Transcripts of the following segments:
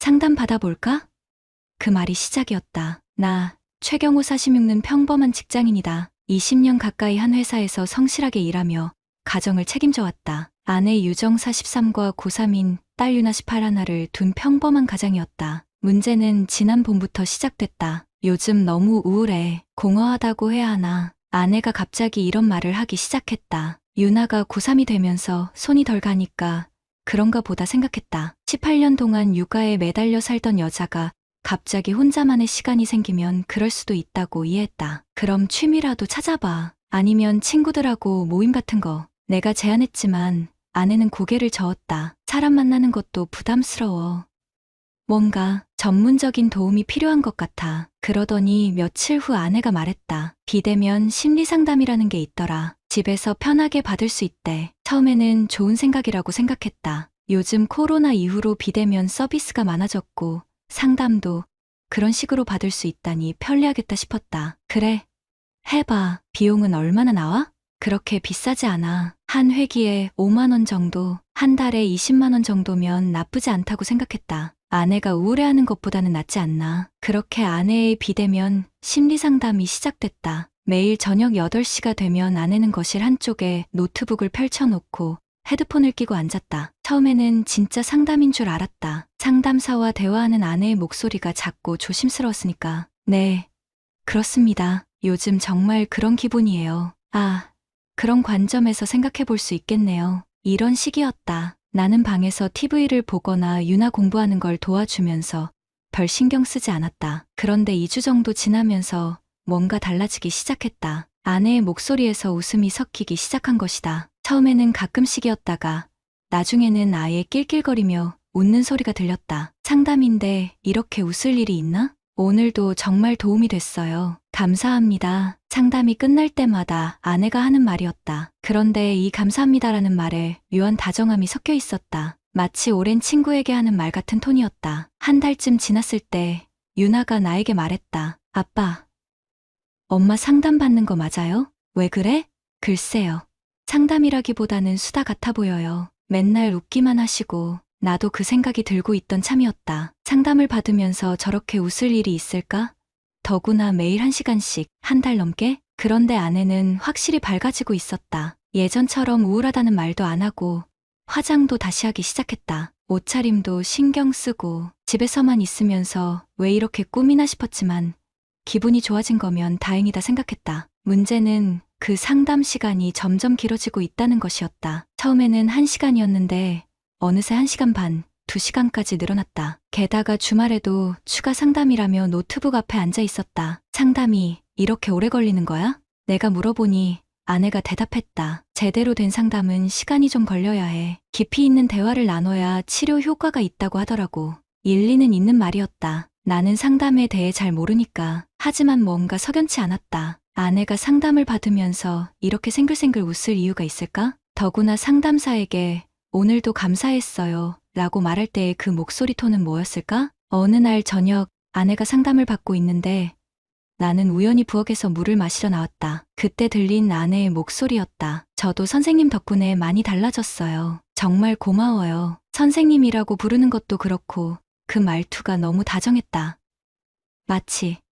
상담 받아볼까? 그 말이 시작이었다. 나 최경호 46는 평범한 직장인이다. 20년 가까이 한 회사에서 성실하게 일하며 가정을 책임져 왔다. 아내 유정 43과 고3인 딸 유나 18를 둔 평범한 가장이었다. 문제는 지난 봄부터 시작됐다. 요즘 너무 우울해. 공허하다고 해야 하나. 아내가 갑자기 이런 말을 하기 시작했다. 유나가 고3이 되면서 손이 덜 가니까 그런가 보다 생각했다. 18년 동안 육아에 매달려 살던 여자가 갑자기 혼자만의 시간이 생기면 그럴 수도 있다고 이해했다. 그럼 취미라도 찾아봐. 아니면 친구들하고 모임 같은 거. 내가 제안했지만 아내는 고개를 저었다. 사람 만나는 것도 부담스러워. 뭔가 전문적인 도움이 필요한 것 같아. 그러더니 며칠 후 아내가 말했다. 비대면 심리상담이라는 게 있더라. 집에서 편하게 받을 수 있대. 처음에는 좋은 생각이라고 생각했다. 요즘 코로나 이후로 비대면 서비스가 많아졌고 상담도 그런 식으로 받을 수 있다니 편리하겠다 싶었다. 그래, 해봐. 비용은 얼마나 나와? 그렇게 비싸지 않아. 한 회기에 5만 원 정도, 한 달에 20만 원 정도면 나쁘지 않다고 생각했다. 아내가 우울해하는 것보다는 낫지 않나. 그렇게 아내의 비대면 심리상담이 시작됐다. 매일 저녁 8시가 되면 아내는 거실 한쪽에 노트북을 펼쳐놓고 헤드폰을 끼고 앉았다. 처음에는 진짜 상담인 줄 알았다. 상담사와 대화하는 아내의 목소리가 작고 조심스러웠으니까. 네, 그렇습니다. 요즘 정말 그런 기분이에요. 아, 그런 관점에서 생각해 볼 수 있겠네요. 이런 식이었다. 나는 방에서 TV를 보거나 유나 공부하는 걸 도와주면서 별 신경 쓰지 않았다. 그런데 2주 정도 지나면서 뭔가 달라지기 시작했다. 아내의 목소리에서 웃음이 섞이기 시작한 것이다. 처음에는 가끔씩이었다가 나중에는 아예 낄낄거리며 웃는 소리가 들렸다. 상담인데 이렇게 웃을 일이 있나? 오늘도 정말 도움이 됐어요. 감사합니다. 상담이 끝날 때마다 아내가 하는 말이었다. 그런데 이 감사합니다라는 말에 묘한 다정함이 섞여 있었다. 마치 오랜 친구에게 하는 말 같은 톤이었다. 한 달쯤 지났을 때 유나가 나에게 말했다. 아빠, 엄마 상담받는 거 맞아요? 왜 그래? 글쎄요. 상담이라기보다는 수다 같아 보여요. 맨날 웃기만 하시고 나도 그 생각이 들고 있던 참이었다. 상담을 받으면서 저렇게 웃을 일이 있을까? 더구나 매일 1시간씩 한 달 넘게? 그런데 아내는 확실히 밝아지고 있었다. 예전처럼 우울하다는 말도 안 하고 화장도 다시 하기 시작했다. 옷차림도 신경 쓰고 집에서만 있으면서 왜 이렇게 꿈이나 싶었지만 기분이 좋아진 거면 다행이다 생각했다. 문제는 그 상담 시간이 점점 길어지고 있다는 것이었다. 처음에는 1시간이었는데 어느새 1시간 반, 2시간까지 늘어났다. 게다가 주말에도 추가 상담이라며 노트북 앞에 앉아 있었다. 상담이 이렇게 오래 걸리는 거야? 내가 물어보니 아내가 대답했다. 제대로 된 상담은 시간이 좀 걸려야 해. 깊이 있는 대화를 나눠야 치료 효과가 있다고 하더라고. 일리는 있는 말이었다. 나는 상담에 대해 잘 모르니까. 하지만 뭔가 석연치 않았다. 아내가 상담을 받으면서 이렇게 생글생글 웃을 이유가 있을까? 더구나 상담사에게 오늘도 감사했어요 라고 말할 때의 그 목소리 톤은 뭐였을까? 어느 날 저녁 아내가 상담을 받고 있는데 나는 우연히 부엌에서 물을 마시러 나왔다. 그때 들린 아내의 목소리였다. 저도 선생님 덕분에 많이 달라졌어요. 정말 고마워요. 선생님이라고 부르는 것도 그렇고 그 말투가 너무 다정했다.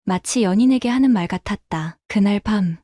마치 연인에게 하는 말 같았다. 그날 밤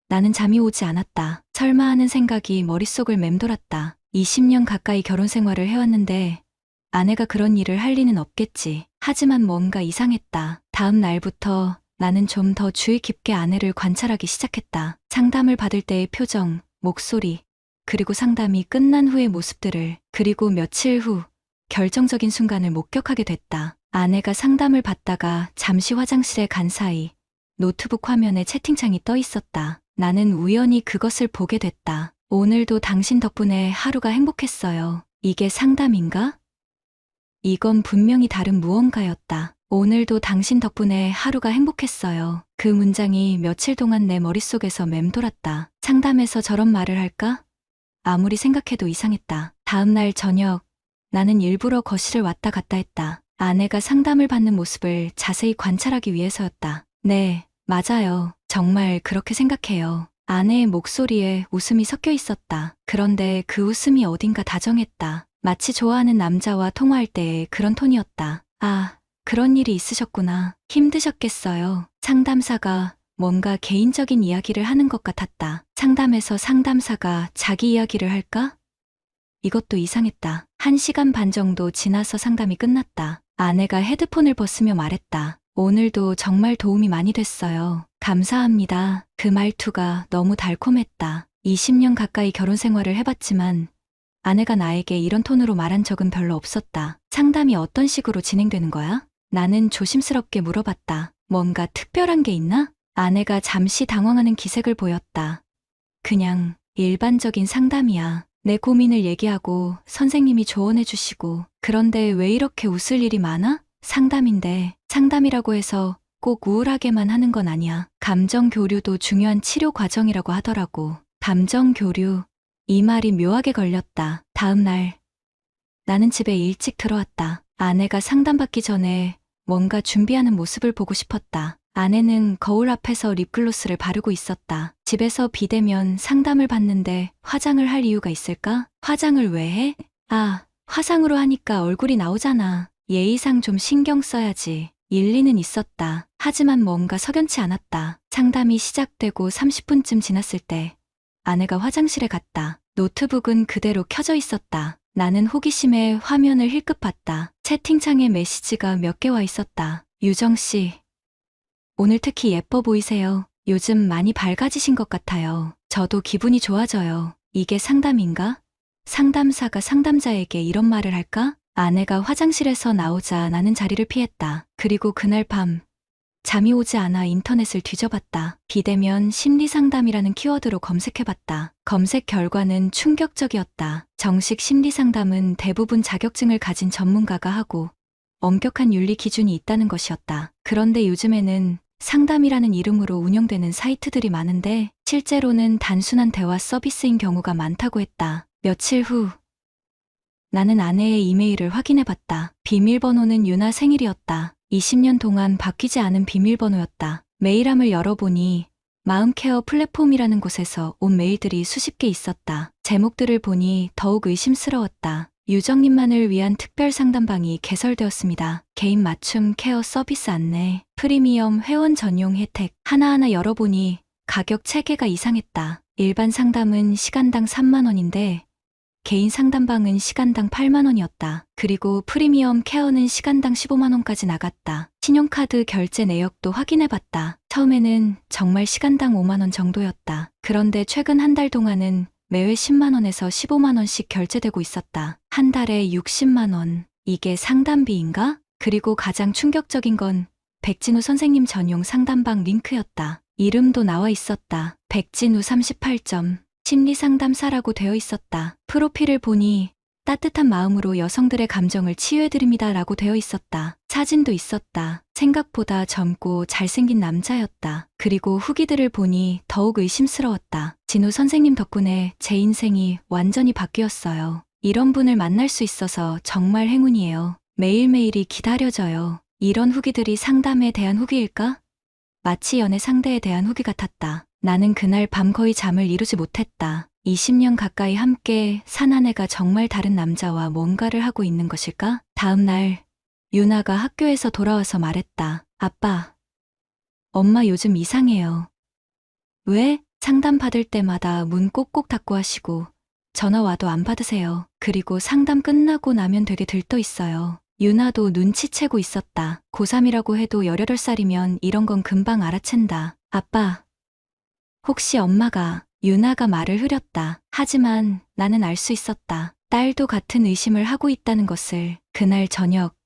나는 잠이 오지 않았다. 설마 하는 생각이 머릿속을 맴돌았다. 20년 가까이 결혼 생활을 해왔는데 아내가 그런 일을 할 리는 없겠지. 하지만 뭔가 이상했다. 다음 날부터 나는 좀 더 주의 깊게 아내를 관찰하기 시작했다. 상담을 받을 때의 표정, 목소리, 그리고 상담이 끝난 후의 모습들을, 그리고 며칠 후 결정적인 순간을 목격하게 됐다. 아내가 상담을 받다가 잠시 화장실에 간 사이 노트북 화면에 채팅창이 떠 있었다. 나는 우연히 그것을 보게 됐다. 오늘도 당신 덕분에 하루가 행복했어요. 이게 상담인가? 이건 분명히 다른 무언가였다. 오늘도 당신 덕분에 하루가 행복했어요. 그 문장이 며칠 동안 내 머릿속에서 맴돌았다. 상담에서 저런 말을 할까? 아무리 생각해도 이상했다. 다음 날 저녁, 나는 일부러 거실을 왔다 갔다 했다. 아내가 상담을 받는 모습을 자세히 관찰하기 위해서였다. 네, 맞아요. 정말 그렇게 생각해요. 아내의 목소리에 웃음이 섞여 있었다. 그런데 그 웃음이 어딘가 다정했다. 마치 좋아하는 남자와 통화할 때의 그런 톤이었다. 아, 그런 일이 있으셨구나. 힘드셨겠어요. 상담사가 뭔가 개인적인 이야기를 하는 것 같았다. 상담에서 상담사가 자기 이야기를 할까? 이것도 이상했다. 1시간 반 정도 지나서 상담이 끝났다. 아내가 헤드폰을 벗으며 말했다. 오늘도 정말 도움이 많이 됐어요. 감사합니다. 그 말투가 너무 달콤했다. 20년 가까이 결혼 생활을 해봤지만 아내가 나에게 이런 톤으로 말한 적은 별로 없었다. 상담이 어떤 식으로 진행되는 거야? 나는 조심스럽게 물어봤다. 뭔가 특별한 게 있나? 아내가 잠시 당황하는 기색을 보였다. 그냥 일반적인 상담이야. 내 고민을 얘기하고 선생님이 조언해 주시고. 그런데 왜 이렇게 웃을 일이 많아? 상담인데 상담이라고 해서 꼭 우울하게만 하는 건 아니야. 감정 교류도 중요한 치료 과정이라고 하더라고. 감정 교류. 이 말이 묘하게 걸렸다. 다음 날 나는 집에 일찍 들어왔다. 아내가 상담받기 전에 뭔가 준비하는 모습을 보고 싶었다. 아내는 거울 앞에서 립글로스를 바르고 있었다. 집에서 비대면 상담을 받는데 화장을 할 이유가 있을까? 화장을 왜 해? 아, 화상으로 하니까 얼굴이 나오잖아. 예의상 좀 신경 써야지. 일리는 있었다. 하지만 뭔가 석연치 않았다. 상담이 시작되고 30분쯤 지났을 때 아내가 화장실에 갔다. 노트북은 그대로 켜져 있었다. 나는 호기심에 화면을 힐끗 봤다. 채팅창에 메시지가 몇 개 와 있었다. 유정 씨, 오늘 특히 예뻐 보이세요. 요즘 많이 밝아지신 것 같아요. 저도 기분이 좋아져요. 이게 상담인가? 상담사가 상담자에게 이런 말을 할까? 아내가 화장실에서 나오자 나는 자리를 피했다. 그리고 그날 밤 잠이 오지 않아 인터넷을 뒤져봤다. 비대면 심리상담이라는 키워드로 검색해봤다. 검색 결과는 충격적이었다. 정식 심리상담은 대부분 자격증을 가진 전문가가 하고 엄격한 윤리 기준이 있다는 것이었다. 그런데 요즘에는 상담이라는 이름으로 운영되는 사이트들이 많은데 실제로는 단순한 대화 서비스인 경우가 많다고 했다. 며칠 후 나는 아내의 이메일을 확인해봤다. 비밀번호는 유나 생일이었다. 20년 동안 바뀌지 않은 비밀번호였다. 메일함을 열어보니 마음케어 플랫폼이라는 곳에서 온 메일들이 수십 개 있었다. 제목들을 보니 더욱 의심스러웠다. 유정님만을 위한 특별 상담방이 개설되었습니다. 개인 맞춤 케어 서비스 안내, 프리미엄 회원 전용 혜택. 하나하나 열어보니 가격 체계가 이상했다. 일반 상담은 시간당 3만 원인데 개인 상담방은 시간당 8만 원이었다. 그리고 프리미엄 케어는 시간당 15만 원까지 나갔다. 신용카드 결제 내역도 확인해봤다. 처음에는 정말 시간당 5만 원 정도였다. 그런데 최근 한 달 동안은 매회 10만 원에서 15만 원씩 결제되고 있었다. 한 달에 60만 원. 이게 상담비인가? 그리고 가장 충격적인 건 백진우 선생님 전용 상담방 링크였다. 이름도 나와 있었다. 백진우 38점. 심리상담사라고 되어 있었다. 프로필을 보니 따뜻한 마음으로 여성들의 감정을 치유해드립니다 라고 되어 있었다. 사진도 있었다. 생각보다 젊고 잘생긴 남자였다. 그리고 후기들을 보니 더욱 의심스러웠다. 진우 선생님 덕분에 제 인생이 완전히 바뀌었어요. 이런 분을 만날 수 있어서 정말 행운이에요. 매일매일이 기다려져요. 이런 후기들이 상담에 대한 후기일까? 마치 연애 상대에 대한 후기 같았다. 나는 그날 밤 거의 잠을 이루지 못했다. 20년 가까이 함께 산 아내가 정말 다른 남자와 뭔가를 하고 있는 것일까? 다음 날 유나가 학교에서 돌아와서 말했다. 아빠, 엄마 요즘 이상해요. 왜? 상담 받을 때마다 문 꼭꼭 닫고 하시고 전화 와도 안 받으세요. 그리고 상담 끝나고 나면 되게 들떠 있어요. 유나도 눈치채고 있었다. 고3이라고 해도 18살이면 이런 건 금방 알아챈다. 아빠, 혹시 엄마가... 유나가 말을 흐렸다. 하지만 나는 알 수 있었다. 딸도 같은 의심을 하고 있다는 것을. 그날 저녁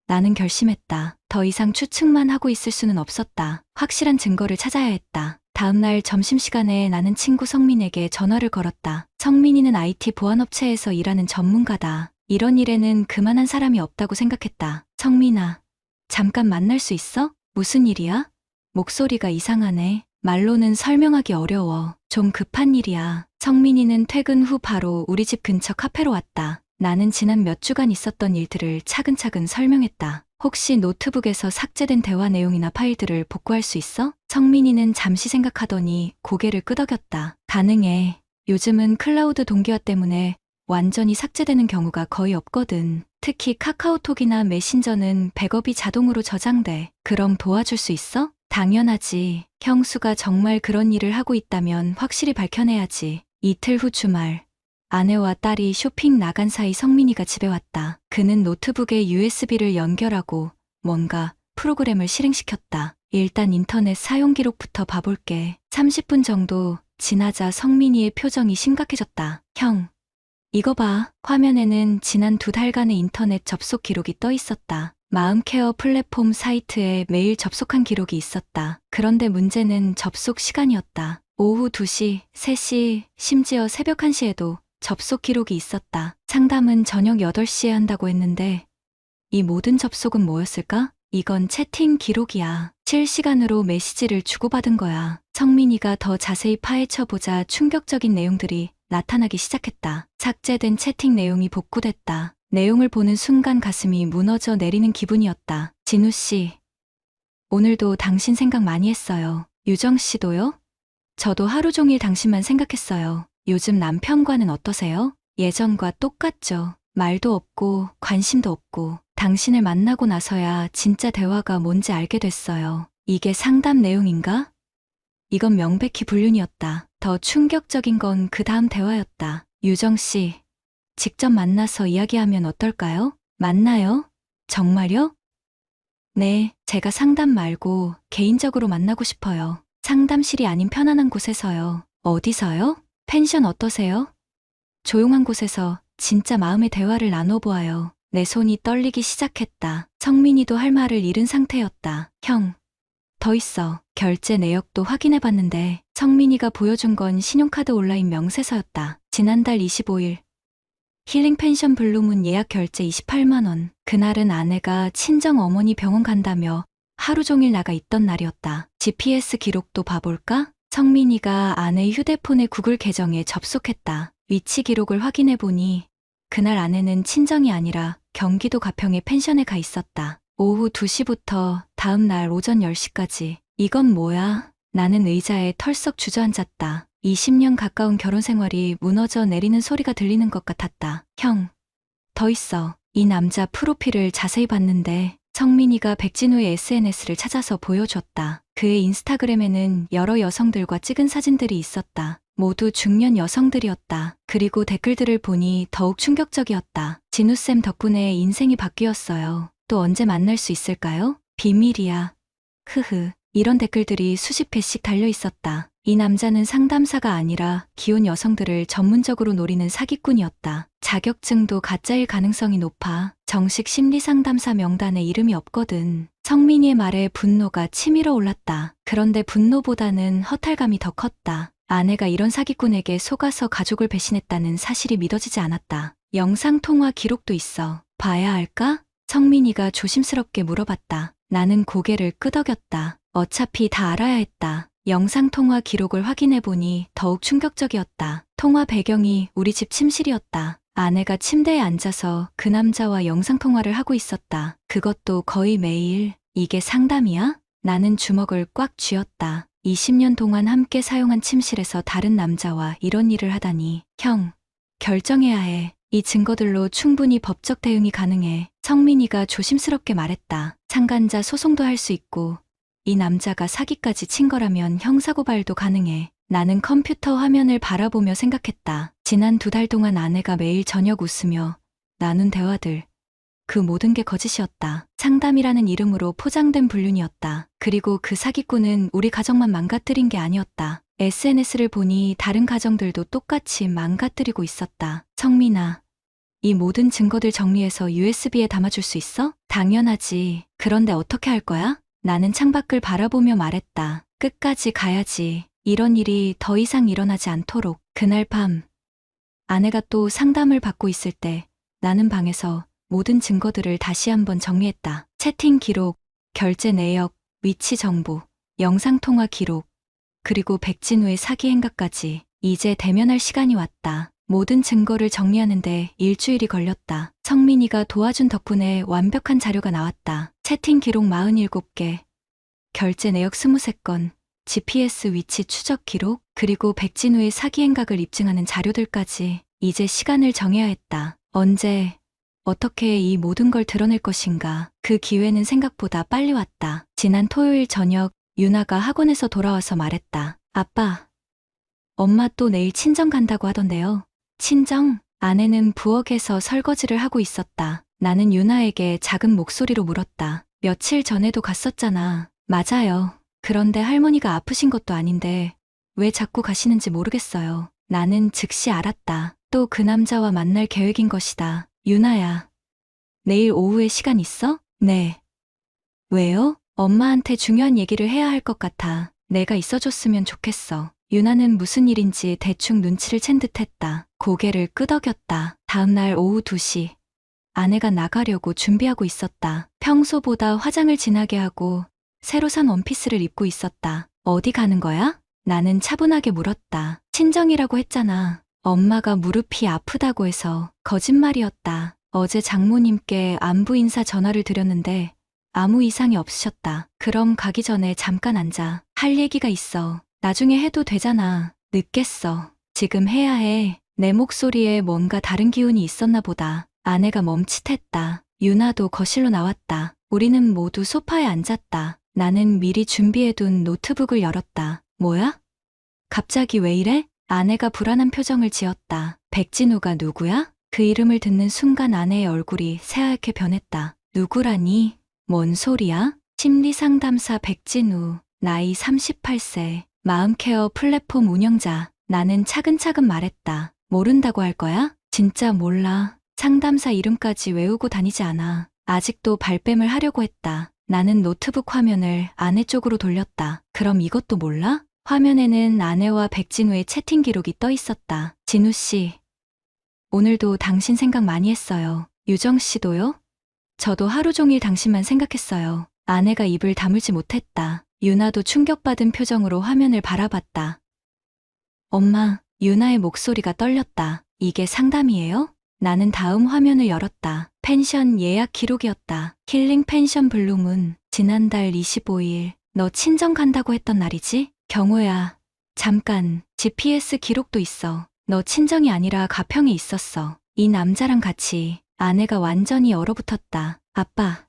나는 결심했다. 더 이상 추측만 하고 있을 수는 없었다. 확실한 증거를 찾아야 했다. 다음날 점심시간에 나는 친구 성민에게 전화를 걸었다. 성민이는 IT 보안업체에서 일하는 전문가다. 이런 일에는 그만한 사람이 없다고 생각했다. 성민아, 잠깐 만날 수 있어? 무슨 일이야? 목소리가 이상하네. 말로는 설명하기 어려워. 좀 급한 일이야. 성민이는 퇴근 후 바로 우리 집 근처 카페로 왔다. 나는 지난 몇 주간 있었던 일들을 차근차근 설명했다. 혹시 노트북에서 삭제된 대화 내용이나 파일들을 복구할 수 있어? 성민이는 잠시 생각하더니 고개를 끄덕였다. 가능해. 요즘은 클라우드 동기화 때문에 완전히 삭제되는 경우가 거의 없거든. 특히 카카오톡이나 메신저는 백업이 자동으로 저장돼. 그럼 도와줄 수 있어? 당연하지. 형수가 정말 그런 일을 하고 있다면 확실히 밝혀내야지. 이틀 후 주말. 아내와 딸이 쇼핑 나간 사이 성민이가 집에 왔다. 그는 노트북에 USB를 연결하고 뭔가 프로그램을 실행시켰다. 일단 인터넷 사용 기록부터 봐볼게. 30분 정도 지나자 성민이의 표정이 심각해졌다. 형, 이거 봐. 화면에는 지난 2달간의 인터넷 접속 기록이 떠 있었다. 마음케어 플랫폼 사이트에 매일 접속한 기록이 있었다. 그런데 문제는 접속 시간이었다. 오후 2시, 3시, 심지어 새벽 1시에도 접속 기록이 있었다. 상담은 저녁 8시에 한다고 했는데 이 모든 접속은 뭐였을까? 이건 채팅 기록이야. 실시간으로 메시지를 주고받은 거야. 성민이가 더 자세히 파헤쳐보자 충격적인 내용들이 나타나기 시작했다. 삭제된 채팅 내용이 복구됐다. 내용을 보는 순간 가슴이 무너져 내리는 기분이었다. 진우 씨, 오늘도 당신 생각 많이 했어요. 유정 씨도요? 저도 하루 종일 당신만 생각했어요. 요즘 남편과는 어떠세요? 예전과 똑같죠. 말도 없고 관심도 없고. 당신을 만나고 나서야 진짜 대화가 뭔지 알게 됐어요. 이게 상담 내용인가? 이건 명백히 불륜이었다. 더 충격적인 건 그 다음 대화였다. 유정 씨, 직접 만나서 이야기하면 어떨까요? 만나요? 정말요? 네, 제가 상담 말고 개인적으로 만나고 싶어요. 상담실이 아닌 편안한 곳에서요. 어디서요? 펜션 어떠세요? 조용한 곳에서 진짜 마음의 대화를 나눠보아요. 내 손이 떨리기 시작했다. 성민이도 할 말을 잃은 상태였다. 형, 더 있어. 결제 내역도 확인해봤는데 성민이가 보여준 건 신용카드 온라인 명세서였다. 지난달 25일 힐링 펜션 블루문 예약 결제 28만 원. 그날은 아내가 친정 어머니 병원 간다며 하루 종일 나가 있던 날이었다. GPS 기록도 봐볼까? 성민이가 아내의 휴대폰의 구글 계정에 접속했다. 위치 기록을 확인해보니 그날 아내는 친정이 아니라 경기도 가평의 펜션에 가 있었다. 오후 2시부터 다음 날 오전 10시까지. 이건 뭐야? 나는 의자에 털썩 주저앉았다. 20년 가까운 결혼 생활이 무너져 내리는 소리가 들리는 것 같았다. 형, 더 있어. 이 남자 프로필을 자세히 봤는데 성민이가 백진우의 SNS를 찾아서 보여줬다. 그의 인스타그램에는 여러 여성들과 찍은 사진들이 있었다. 모두 중년 여성들이었다. 그리고 댓글들을 보니 더욱 충격적이었다. 진우쌤 덕분에 인생이 바뀌었어요. 또 언제 만날 수 있을까요? 비밀이야. 흐흐. 이런 댓글들이 수십 회씩 달려 있었다. 이 남자는 상담사가 아니라 기혼 여성들을 전문적으로 노리는 사기꾼이었다. 자격증도 가짜일 가능성이 높아. 정식 심리상담사 명단에 이름이 없거든. 성민이의 말에 분노가 치밀어 올랐다. 그런데 분노보다는 허탈감이 더 컸다. 아내가 이런 사기꾼에게 속아서 가족을 배신했다는 사실이 믿어지지 않았다. 영상통화 기록도 있어. 봐야 할까? 성민이가 조심스럽게 물어봤다. 나는 고개를 끄덕였다. 어차피 다 알아야 했다. 영상통화 기록을 확인해보니 더욱 충격적이었다. 통화 배경이 우리 집 침실이었다. 아내가 침대에 앉아서 그 남자와 영상통화를 하고 있었다. 그것도 거의 매일. 이게 상담이야? 나는 주먹을 꽉 쥐었다. 20년 동안 함께 사용한 침실에서 다른 남자와 이런 일을 하다니. 형, 결정해야 해. 이 증거들로 충분히 법적 대응이 가능해. 성민이가 조심스럽게 말했다. 상간자 소송도 할 수 있고 이 남자가 사기까지 친 거라면 형사고발도 가능해. 나는 컴퓨터 화면을 바라보며 생각했다. 지난 2달 동안 아내가 매일 저녁 웃으며 나눈 대화들. 그 모든 게 거짓이었다. 상담이라는 이름으로 포장된 불륜이었다. 그리고 그 사기꾼은 우리 가정만 망가뜨린 게 아니었다. SNS를 보니 다른 가정들도 똑같이 망가뜨리고 있었다. 성민아, 이 모든 증거들 정리해서 USB에 담아줄 수 있어? 당연하지. 그런데 어떻게 할 거야? 나는 창밖을 바라보며 말했다. 끝까지 가야지. 이런 일이 더 이상 일어나지 않도록. 그날 밤, 아내가 또 상담을 받고 있을 때 나는 방에서 모든 증거들을 다시 한번 정리했다. 채팅 기록, 결제 내역, 위치 정보, 영상통화 기록, 그리고 백진우의 사기 행각까지. 이제 대면할 시간이 왔다. 모든 증거를 정리하는데 일주일이 걸렸다. 성민이가 도와준 덕분에 완벽한 자료가 나왔다. 채팅 기록 47개, 결제 내역 23건, GPS 위치 추적 기록, 그리고 백진우의 사기 행각을 입증하는 자료들까지. 이제 시간을 정해야 했다. 언제, 어떻게 이 모든 걸 드러낼 것인가. 그 기회는 생각보다 빨리 왔다. 지난 토요일 저녁 유나가 학원에서 돌아와서 말했다. 아빠, 엄마 또 내일 친정 간다고 하던데요. 친정? 아내는 부엌에서 설거지를 하고 있었다. 나는 유나에게 작은 목소리로 물었다. 며칠 전에도 갔었잖아. 맞아요. 그런데 할머니가 아프신 것도 아닌데 왜 자꾸 가시는지 모르겠어요. 나는 즉시 알았다. 또 그 남자와 만날 계획인 것이다. 유나야, 내일 오후에 시간 있어? 네. 왜요? 엄마한테 중요한 얘기를 해야 할 것 같아. 내가 있어줬으면 좋겠어. 유나는 무슨 일인지 대충 눈치를 챈 듯했다. 고개를 끄덕였다. 다음날 오후 2시. 아내가 나가려고 준비하고 있었다. 평소보다 화장을 진하게 하고 새로 산 원피스를 입고 있었다. 어디 가는 거야? 나는 차분하게 물었다. 친정이라고 했잖아. 엄마가 무릎이 아프다고 해서. 거짓말이었다. 어제 장모님께 안부 인사 전화를 드렸는데 아무 이상이 없으셨다. 그럼 가기 전에 잠깐 앉아. 할 얘기가 있어. 나중에 해도 되잖아. 늦겠어. 지금 해야 해. 내 목소리에 뭔가 다른 기운이 있었나 보다. 아내가 멈칫했다. 유나도 거실로 나왔다. 우리는 모두 소파에 앉았다. 나는 미리 준비해둔 노트북을 열었다. 뭐야? 갑자기 왜 이래? 아내가 불안한 표정을 지었다. 백진우가 누구야? 그 이름을 듣는 순간 아내의 얼굴이 새하얗게 변했다. 누구라니? 뭔 소리야? 심리상담사 백진우, 나이 38세, 마음케어 플랫폼 운영자. 나는 차근차근 말했다. 모른다고 할 거야? 진짜 몰라. 상담사 이름까지 외우고 다니지 않아. 아직도 발뺌을 하려고 했다. 나는 노트북 화면을 아내 쪽으로 돌렸다. 그럼 이것도 몰라? 화면에는 아내와 백진우의 채팅 기록이 떠 있었다. 진우 씨, 오늘도 당신 생각 많이 했어요. 유정 씨도요? 저도 하루 종일 당신만 생각했어요. 아내가 입을 다물지 못했다. 유나도 충격받은 표정으로 화면을 바라봤다. 엄마, 유나의 목소리가 떨렸다. 이게 상담이에요? 나는 다음 화면을 열었다. 펜션 예약 기록이었다. 힐링 펜션 블루문. 지난달 25일. 너 친정 간다고 했던 날이지? 경호야. 잠깐. GPS 기록도 있어. 너 친정이 아니라 가평에 있었어. 이 남자랑 같이. 아내가 완전히 얼어붙었다. 아빠.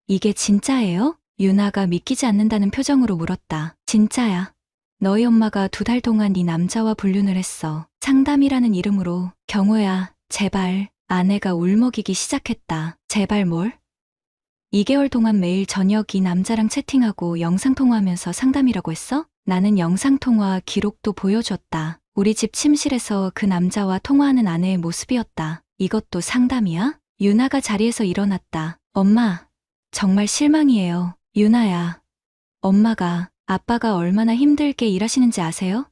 이게 진짜예요? 유나가 믿기지 않는다는 표정으로 물었다. 진짜야. 너희 엄마가 2달 동안 이 남자와 불륜을 했어. 상담이라는 이름으로. 경호야, 제발. 아내가 울먹이기 시작했다. 제발 뭘? 2개월 동안 매일 저녁 이 남자랑 채팅하고 영상통화하면서 상담이라고 했어? 나는 영상통화 기록도 보여줬다. 우리 집 침실에서 그 남자와 통화하는 아내의 모습이었다. 이것도 상담이야? 유나가 자리에서 일어났다. 엄마, 정말 실망이에요. 유나야. 엄마가, 아빠가 얼마나 힘들게 일하시는지 아세요?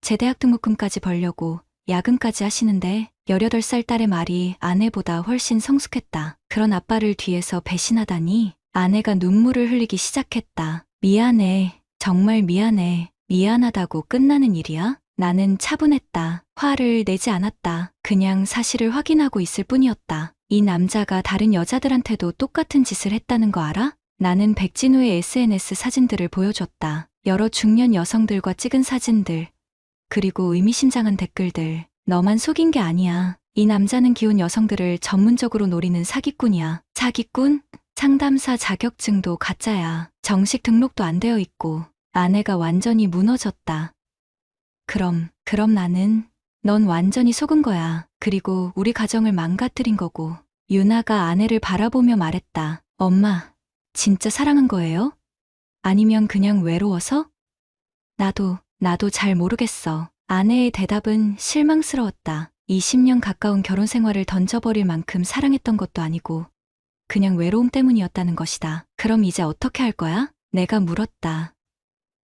제 대학 등록금까지 벌려고 야근까지 하시는데 18살 딸의 말이 아내보다 훨씬 성숙했다. 그런 아빠를 뒤에서 배신하다니. 아내가 눈물을 흘리기 시작했다. 미안해. 정말 미안해. 미안하다고 끝나는 일이야? 나는 차분했다. 화를 내지 않았다. 그냥 사실을 확인하고 있을 뿐이었다. 이 남자가 다른 여자들한테도 똑같은 짓을 했다는 거 알아? 나는 백진우의 SNS 사진들을 보여줬다. 여러 중년 여성들과 찍은 사진들. 그리고 의미심장한 댓글들. 너만 속인 게 아니야. 이 남자는 기혼 여성들을 전문적으로 노리는 사기꾼이야. 사기꾼? 상담사 자격증도 가짜야. 정식 등록도 안 되어 있고. 아내가 완전히 무너졌다. 그럼 넌 완전히 속은 거야. 그리고 우리 가정을 망가뜨린 거고. 유나가 아내를 바라보며 말했다. 엄마, 진짜 사랑한 거예요? 아니면 그냥 외로워서? 나도 잘 모르겠어. 아내의 대답은 실망스러웠다. 20년 가까운 결혼 생활을 던져버릴 만큼 사랑했던 것도 아니고 그냥 외로움 때문이었다는 것이다. 그럼 이제 어떻게 할 거야? 내가 물었다.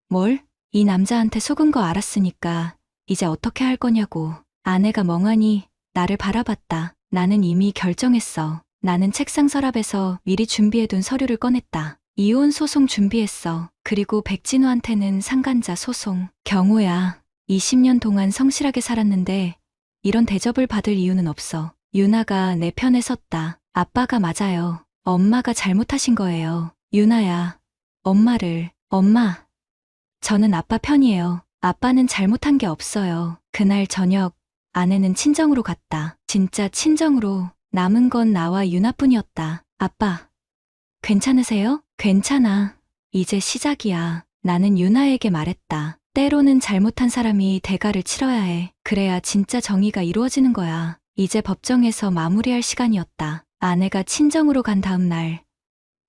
뭘? 이 남자한테 속은 거 알았으니까 이제 어떻게 할 거냐고. 아내가 멍하니 나를 바라봤다. 나는 이미 결정했어. 나는 책상 서랍에서 미리 준비해둔 서류를 꺼냈다. 이혼 소송 준비했어. 그리고 백진우한테는 상간자 소송. 경호야. 20년 동안 성실하게 살았는데 이런 대접을 받을 이유는 없어. 유나가 내 편에 섰다. 아빠가 맞아요. 엄마가 잘못하신 거예요. 유나야. 엄마. 저는 아빠 편이에요. 아빠는 잘못한 게 없어요. 그날 저녁 아내는 친정으로 갔다. 진짜 친정으로. 남은 건 나와 유나뿐이었다. 아빠, 괜찮으세요? 괜찮아. 이제 시작이야. 나는 유나에게 말했다. 때로는 잘못한 사람이 대가를 치러야 해. 그래야 진짜 정의가 이루어지는 거야. 이제 법정에서 마무리할 시간이었다. 아내가 친정으로 간 다음 날,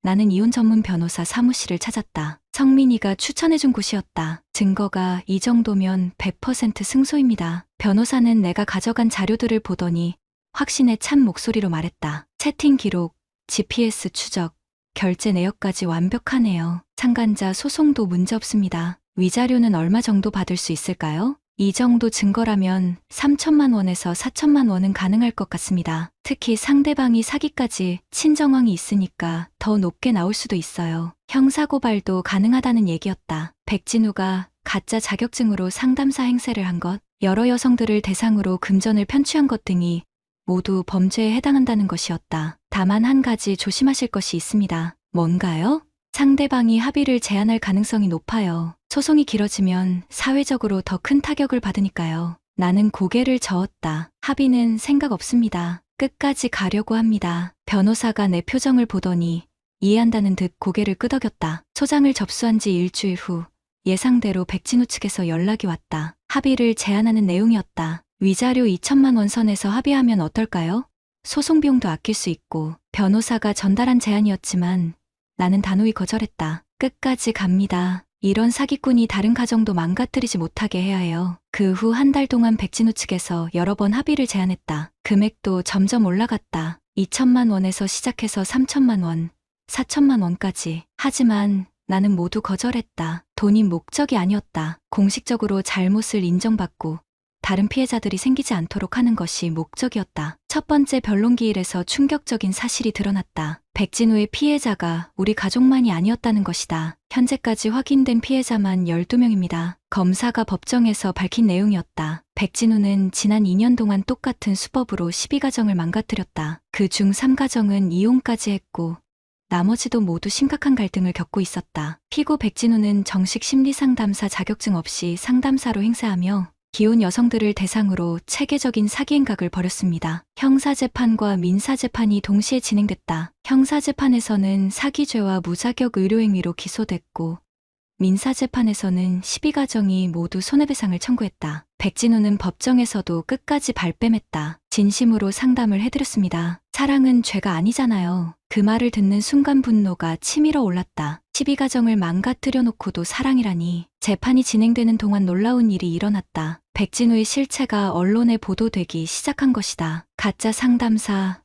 나는 이혼 전문 변호사 사무실을 찾았다. 성민이가 추천해준 곳이었다. 증거가 이 정도면 100% 승소입니다. 변호사는 내가 가져간 자료들을 보더니 확신에 찬 목소리로 말했다. 채팅 기록, GPS 추적, 결제 내역까지 완벽하네요. 상간자 소송도 문제없습니다. 위자료는 얼마 정도 받을 수 있을까요? 이 정도 증거라면 3천만 원에서 4천만 원은 가능할 것 같습니다. 특히 상대방이 사기까지 친정황이 있으니까 더 높게 나올 수도 있어요. 형사고발도 가능하다는 얘기였다. 백진우가 가짜 자격증으로 상담사 행세를 한 것, 여러 여성들을 대상으로 금전을 편취한 것 등이 모두 범죄에 해당한다는 것이었다. 다만 한 가지 조심하실 것이 있습니다. 뭔가요? 상대방이 합의를 제한할 가능성이 높아요. 소송이 길어지면 사회적으로 더 큰 타격을 받으니까요. 나는 고개를 저었다. 합의는 생각 없습니다. 끝까지 가려고 합니다. 변호사가 내 표정을 보더니 이해한다는 듯 고개를 끄덕였다. 소장을 접수한 지 일주일 후 예상대로 백진우 측에서 연락이 왔다. 합의를 제한하는 내용이었다. 위자료 2천만 원 선에서 합의하면 어떨까요? 소송 비용도 아낄 수 있고. 변호사가 전달한 제안이었지만 나는 단호히 거절했다. 끝까지 갑니다. 이런 사기꾼이 다른 가정도 망가뜨리지 못하게 해야 해요. 그 후 한 달 동안 백진우 측에서 여러 번 합의를 제안했다. 금액도 점점 올라갔다. 2천만 원에서 시작해서 3천만 원, 4천만 원까지. 하지만 나는 모두 거절했다. 돈이 목적이 아니었다. 공식적으로 잘못을 인정받고 다른 피해자들이 생기지 않도록 하는 것이 목적이었다. 첫 번째 변론기일에서 충격적인 사실이 드러났다. 백진우의 피해자가 우리 가족만이 아니었다는 것이다. 현재까지 확인된 피해자만 12명입니다. 검사가 법정에서 밝힌 내용이었다. 백진우는 지난 2년 동안 똑같은 수법으로 12가정을 망가뜨렸다. 그중 3가정은 이혼까지 했고 나머지도 모두 심각한 갈등을 겪고 있었다. 피고 백진우는 정식 심리상담사 자격증 없이 상담사로 행세하며 기혼 여성들을 대상으로 체계적인 사기 행각을 벌였습니다. 형사재판과 민사재판이 동시에 진행됐다. 형사재판에서는 사기죄와 무자격 의료행위로 기소됐고 민사재판에서는 12가정이 모두 손해배상을 청구했다. 백진우는 법정에서도 끝까지 발뺌했다. 진심으로 상담을 해드렸습니다. 사랑은 죄가 아니잖아요. 그 말을 듣는 순간 분노가 치밀어 올랐다. 12가정을 망가뜨려 놓고도 사랑이라니. 재판이 진행되는 동안 놀라운 일이 일어났다. 백진우의 실체가 언론에 보도되기 시작한 것이다. 가짜 상담사,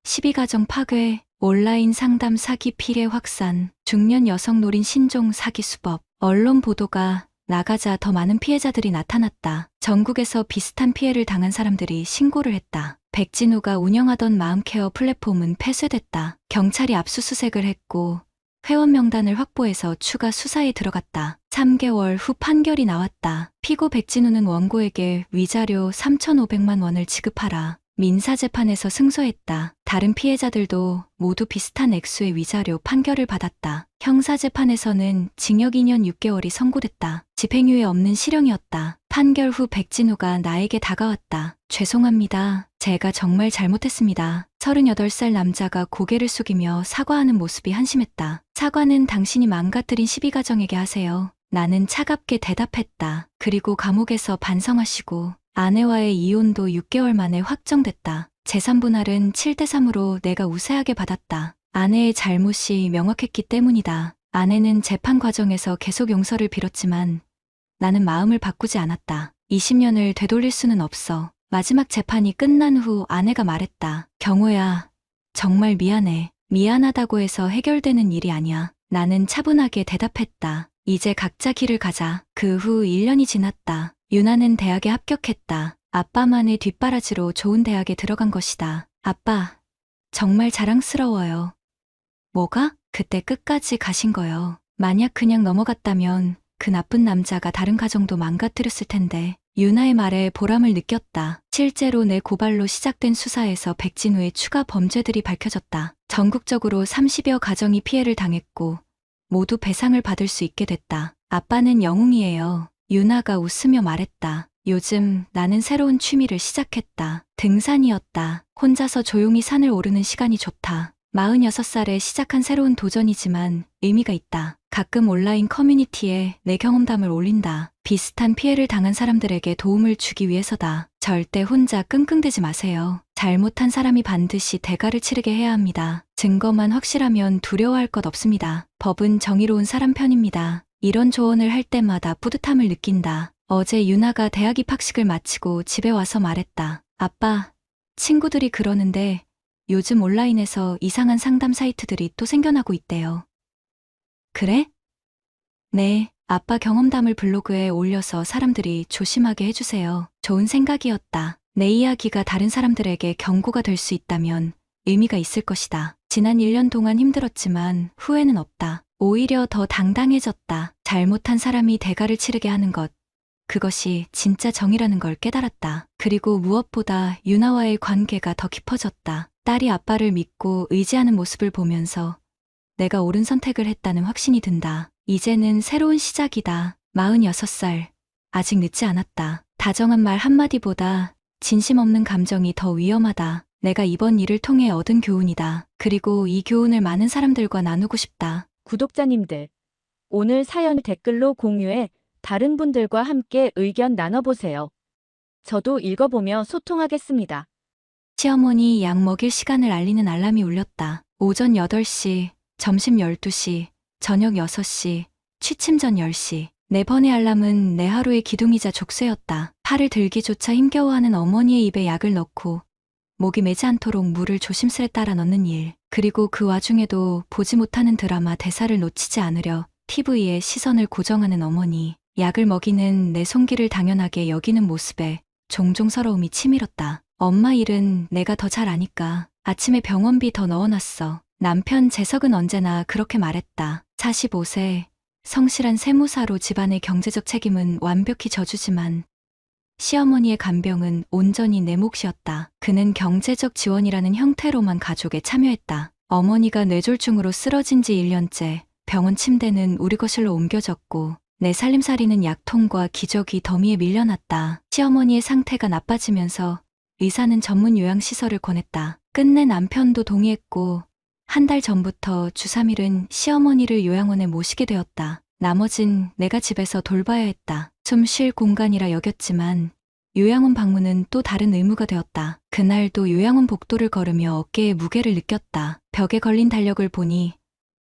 12가정 파괴, 온라인 상담 사기 피해 확산, 중년 여성 노린 신종 사기 수법. 언론 보도가 나가자 더 많은 피해자들이 나타났다. 전국에서 비슷한 피해를 당한 사람들이 신고를 했다. 백진우가 운영하던 마음케어 플랫폼은 폐쇄됐다. 경찰이 압수수색을 했고 회원 명단을 확보해서 추가 수사에 들어갔다. 3개월 후 판결이 나왔다. 피고 백진우는 원고에게 위자료 3,500만 원을 지급하라. 민사재판에서 승소했다. 다른 피해자들도 모두 비슷한 액수의 위자료 판결을 받았다. 형사재판에서는 징역 2년 6개월이 선고됐다. 집행유예 없는 실형이었다. 판결 후 백진우가 나에게 다가왔다. 죄송합니다. 제가 정말 잘못했습니다. 38살 남자가 고개를 숙이며 사과하는 모습이 한심했다. 사과는 당신이 망가뜨린 12가정에게 하세요. 나는 차갑게 대답했다. 그리고 감옥에서 반성하시고 아내와의 이혼도 6개월 만에 확정됐다. 재산 분할은 7대3으로 내가 우세하게 받았다. 아내의 잘못이 명확했기 때문이다. 아내는 재판 과정에서 계속 용서를 빌었지만 나는 마음을 바꾸지 않았다. 20년을 되돌릴 수는 없어. 마지막 재판이 끝난 후 아내가 말했다. 경호야, 정말 미안해. 미안하다고 해서 해결되는 일이 아니야. 나는 차분하게 대답했다. 이제 각자 길을 가자. 그 후 1년이 지났다. 유나는 대학에 합격했다. 아빠만의 뒷바라지로 좋은 대학에 들어간 것이다. 아빠, 정말 자랑스러워요. 뭐가? 그때 끝까지 가신 거요. 만약 그냥 넘어갔다면 그 나쁜 남자가 다른 가정도 망가뜨렸을 텐데. 유나의 말에 보람을 느꼈다. 실제로 내 고발로 시작된 수사에서 백진우의 추가 범죄들이 밝혀졌다. 전국적으로 30여 가정이 피해를 당했고 모두 배상을 받을 수 있게 됐다. 아빠는 영웅이에요. 유나가 웃으며 말했다. 요즘 나는 새로운 취미를 시작했다. 등산이었다. 혼자서 조용히 산을 오르는 시간이 좋다. 46살에 시작한 새로운 도전이지만 의미가 있다. 가끔 온라인 커뮤니티에 내 경험담을 올린다. 비슷한 피해를 당한 사람들에게 도움을 주기 위해서다. 절대 혼자 끙끙대지 마세요. 잘못한 사람이 반드시 대가를 치르게 해야 합니다. 증거만 확실하면 두려워할 것 없습니다. 법은 정의로운 사람 편입니다. 이런 조언을 할 때마다 뿌듯함을 느낀다. 어제 유나가 대학 입학식을 마치고 집에 와서 말했다. 아빠, 친구들이 그러는데 요즘 온라인에서 이상한 상담 사이트들이 또 생겨나고 있대요. 그래? 네, 아빠 경험담을 블로그에 올려서 사람들이 조심하게 해주세요. 좋은 생각이었다. 내 이야기가 다른 사람들에게 경고가 될 수 있다면 의미가 있을 것이다. 지난 1년 동안 힘들었지만 후회는 없다. 오히려 더 당당해졌다. 잘못한 사람이 대가를 치르게 하는 것. 그것이 진짜 정의라는 걸 깨달았다. 그리고 무엇보다 유나와의 관계가 더 깊어졌다. 딸이 아빠를 믿고 의지하는 모습을 보면서 내가 옳은 선택을 했다는 확신이 든다. 이제는 새로운 시작이다. 46살. 아직 늦지 않았다. 다정한 말 한마디보다 진심 없는 감정이 더 위험하다. 내가 이번 일을 통해 얻은 교훈이다. 그리고 이 교훈을 많은 사람들과 나누고 싶다. 구독자님들, 오늘 사연 댓글로 공유해 다른 분들과 함께 의견 나눠보세요. 저도 읽어보며 소통하겠습니다. 시어머니 약 먹일 시간을 알리는 알람이 울렸다. 오전 8시, 점심 12시, 저녁 6시, 취침 전 10시. 네 번의 알람은 내 하루의 기둥이자 족쇄였다. 팔을 들기조차 힘겨워하는 어머니의 입에 약을 넣고 목이 매지 않도록 물을 조심스레 따라 넣는 일. 그리고 그 와중에도 보지 못하는 드라마 대사를 놓치지 않으려 TV에 시선을 고정하는 어머니. 약을 먹이는 내 손길을 당연하게 여기는 모습에 종종 서러움이 치밀었다. 엄마 일은 내가 더 잘 아니까 아침에 병원비 더 넣어놨어. 남편 재석은 언제나 그렇게 말했다. 45세, 성실한 세무사로 집안의 경제적 책임은 완벽히 져주지만 시어머니의 간병은 온전히 내 몫이었다. 그는 경제적 지원이라는 형태로만 가족에 참여했다. 어머니가 뇌졸중으로 쓰러진 지 1년째, 병원 침대는 우리 거실로 옮겨졌고 내 살림살이는 약통과 기저귀 더미에 밀려났다. 시어머니의 상태가 나빠지면서 의사는 전문 요양시설을 권했다. 끝내 남편도 동의했고 한 달 전부터 주 3일은 시어머니를 요양원에 모시게 되었다. 나머진 내가 집에서 돌봐야 했다. 숨 쉴 공간이라 여겼지만 요양원 방문은 또 다른 의무가 되었다. 그날도 요양원 복도를 걸으며 어깨에 무게를 느꼈다. 벽에 걸린 달력을 보니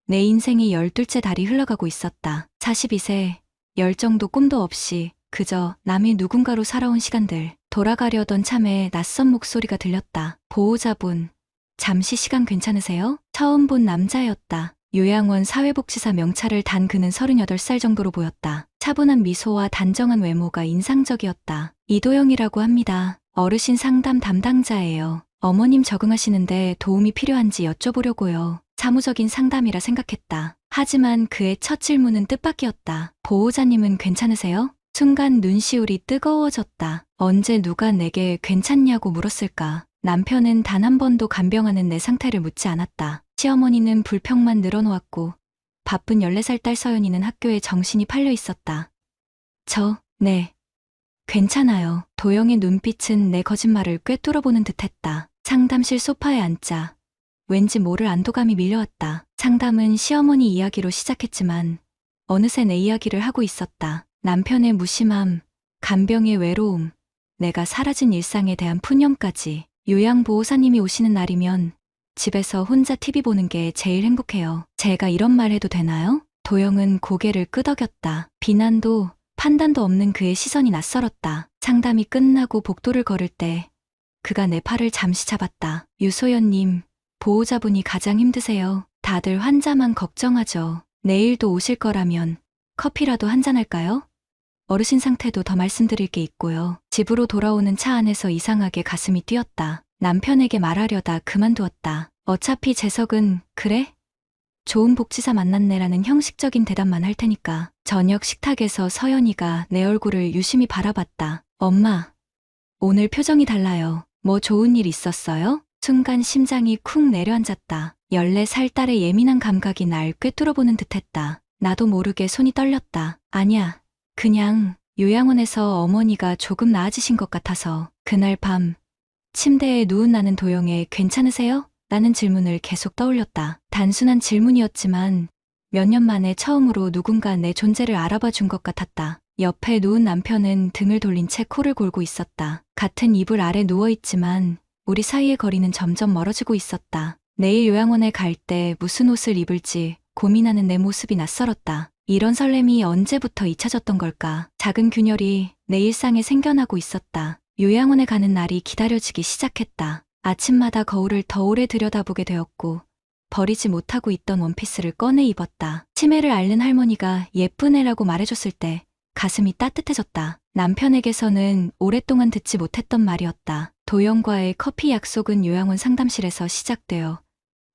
내 인생의 12째 달이 흘러가고 있었다. 42세, 열정도 꿈도 없이 그저 남의 누군가로 살아온 시간들. 돌아가려던 참에 낯선 목소리가 들렸다. 보호자분, 잠시 시간 괜찮으세요? 처음 본 남자였다. 요양원 사회복지사 명찰을 단 그는 38살 정도로 보였다. 차분한 미소와 단정한 외모가 인상적이었다. 이도영이라고 합니다. 어르신 상담 담당자예요. 어머님 적응하시는데 도움이 필요한지 여쭤보려고요. 사무적인 상담이라 생각했다. 하지만 그의 첫 질문은 뜻밖이었다. 보호자님은 괜찮으세요? 순간 눈시울이 뜨거워졌다. 언제 누가 내게 괜찮냐고 물었을까? 남편은 단 한 번도 간병하는 내 상태를 묻지 않았다. 시어머니는 불평만 늘어놓았고 바쁜 14살 딸 서연이는 학교에 정신이 팔려 있었다. 네, 괜찮아요. 도영의 눈빛은 내 거짓말을 꿰뚫어보는 듯했다. 상담실 소파에 앉자 왠지 모를 안도감이 밀려왔다. 상담은 시어머니 이야기로 시작했지만 어느새 내 이야기를 하고 있었다. 남편의 무심함, 간병의 외로움, 내가 사라진 일상에 대한 푸념까지. 요양보호사님이 오시는 날이면 집에서 혼자 TV 보는 게 제일 행복해요. 제가 이런 말 해도 되나요? 도영은 고개를 끄덕였다. 비난도 판단도 없는 그의 시선이 낯설었다. 상담이 끝나고 복도를 걸을 때 그가 내 팔을 잠시 잡았다. 유소연님, 보호자분이 가장 힘드세요. 다들 환자만 걱정하죠. 내일도 오실 거라면 커피라도 한잔할까요? 어르신 상태도 더 말씀드릴 게 있고요. 집으로 돌아오는 차 안에서 이상하게 가슴이 뛰었다. 남편에게 말하려다 그만두었다. 어차피 재석은 그래? 좋은 복지사 만났네라는 형식적인 대답만 할 테니까. 저녁 식탁에서 서연이가 내 얼굴을 유심히 바라봤다. 엄마, 오늘 표정이 달라요. 뭐 좋은 일 있었어요? 순간 심장이 쿵 내려앉았다. 14살 딸의 예민한 감각이 날 꿰뚫어보는 듯했다. 나도 모르게 손이 떨렸다. 아니야. 그냥 요양원에서 어머니가 조금 나아지신 것 같아서 그날 밤 침대에 누운 나는 도영에 괜찮으세요? 라는 질문을 계속 떠올렸다. 단순한 질문이었지만 몇 년 만에 처음으로 누군가 내 존재를 알아봐 준 것 같았다. 옆에 누운 남편은 등을 돌린 채 코를 골고 있었다. 같은 이불 아래 누워있지만 우리 사이의 거리는 점점 멀어지고 있었다. 내일 요양원에 갈 때 무슨 옷을 입을지 고민하는 내 모습이 낯설었다. 이런 설렘이 언제부터 잊혀졌던 걸까? 작은 균열이 내 일상에 생겨나고 있었다. 요양원에 가는 날이 기다려지기 시작했다. 아침마다 거울을 더 오래 들여다보게 되었고 버리지 못하고 있던 원피스를 꺼내 입었다. 치매를 앓는 할머니가 예쁜 애라고 말해줬을 때 가슴이 따뜻해졌다. 남편에게서는 오랫동안 듣지 못했던 말이었다. 도영과의 커피 약속은 요양원 상담실에서 시작되어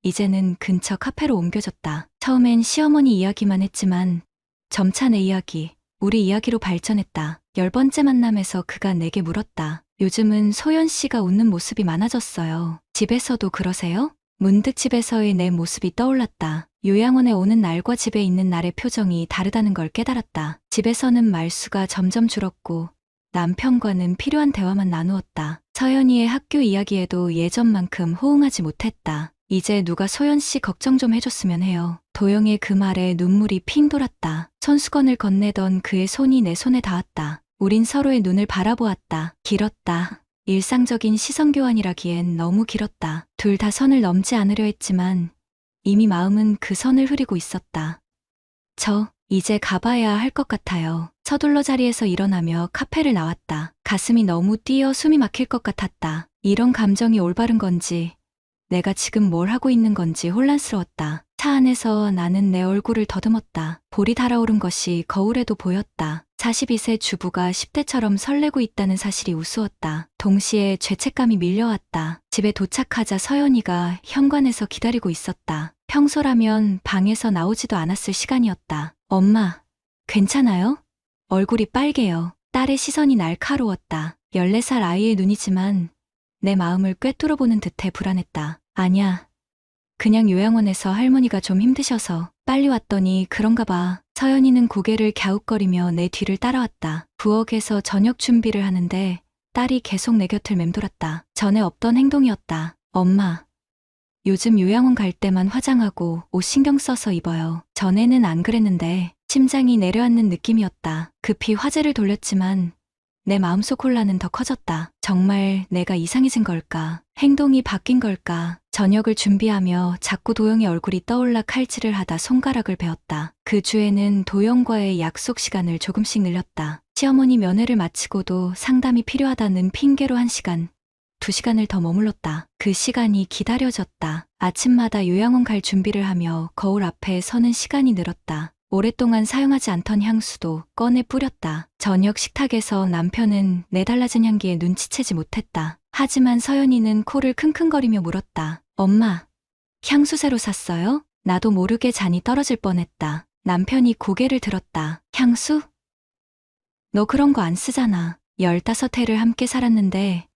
이제는 근처 카페로 옮겨졌다. 처음엔 시어머니 이야기만 했지만 점차 내 이야기, 우리 이야기로 발전했다. 10번째 만남에서 그가 내게 물었다. 요즘은 소연 씨가 웃는 모습이 많아졌어요. 집에서도 그러세요? 문득 집에서의 내 모습이 떠올랐다. 요양원에 오는 날과 집에 있는 날의 표정이 다르다는 걸 깨달았다. 집에서는 말수가 점점 줄었고 남편과는 필요한 대화만 나누었다. 서연이의 학교 이야기에도 예전만큼 호응하지 못했다. 이제 누가 소연 씨 걱정 좀 해줬으면 해요. 도영의 그 말에 눈물이 핑 돌았다. 손수건을 건네던 그의 손이 내 손에 닿았다. 우린 서로의 눈을 바라보았다. 길었다. 일상적인 시선 교환이라기엔 너무 길었다. 둘 다 선을 넘지 않으려 했지만 이미 마음은 그 선을 흐리고 있었다. 이제 가봐야 할 것 같아요. 서둘러 자리에서 일어나며 카페를 나왔다. 가슴이 너무 뛰어 숨이 막힐 것 같았다. 이런 감정이 올바른 건지 내가 지금 뭘 하고 있는 건지 혼란스러웠다. 차 안에서 나는 내 얼굴을 더듬었다. 볼이 달아오른 것이 거울에도 보였다. 42세 주부가 10대처럼 설레고 있다는 사실이 우스웠다. 동시에 죄책감이 밀려왔다. 집에 도착하자 서연이가 현관에서 기다리고 있었다. 평소라면 방에서 나오지도 않았을 시간이었다. 엄마, 괜찮아요? 얼굴이 빨개요. 딸의 시선이 날카로웠다. 14살 아이의 눈이지만 내 마음을 꿰뚫어보는 듯해 불안했다. 아냐. 그냥 요양원에서 할머니가 좀 힘드셔서 빨리 왔더니 그런가 봐. 서연이는 고개를 갸웃거리며 내 뒤를 따라왔다. 부엌에서 저녁 준비를 하는데 딸이 계속 내 곁을 맴돌았다. 전에 없던 행동이었다. 엄마. 요즘 요양원 갈 때만 화장하고 옷 신경 써서 입어요. 전에는 안 그랬는데 심장이 내려앉는 느낌이었다. 급히 화제를 돌렸지만 내 마음속 혼란은 더 커졌다. 정말 내가 이상해진 걸까? 행동이 바뀐 걸까? 저녁을 준비하며 자꾸 도영의 얼굴이 떠올라 칼질을 하다 손가락을 베었다. 그 주에는 도영과의 약속 시간을 조금씩 늘렸다. 시어머니 면회를 마치고도 상담이 필요하다는 핑계로 1시간, 2시간을 더 머물렀다. 그 시간이 기다려졌다. 아침마다 요양원 갈 준비를 하며 거울 앞에 서는 시간이 늘었다. 오랫동안 사용하지 않던 향수도 꺼내 뿌렸다. 저녁 식탁에서 남편은 내 달라진 향기에 눈치채지 못했다. 하지만 서연이는 코를 킁킁거리며 물었다. 엄마, 향수 새로 샀어요? 나도 모르게 잔이 떨어질 뻔했다. 남편이 고개를 들었다. 향수? 너 그런 거 안 쓰잖아. 15해를 함께 살았는데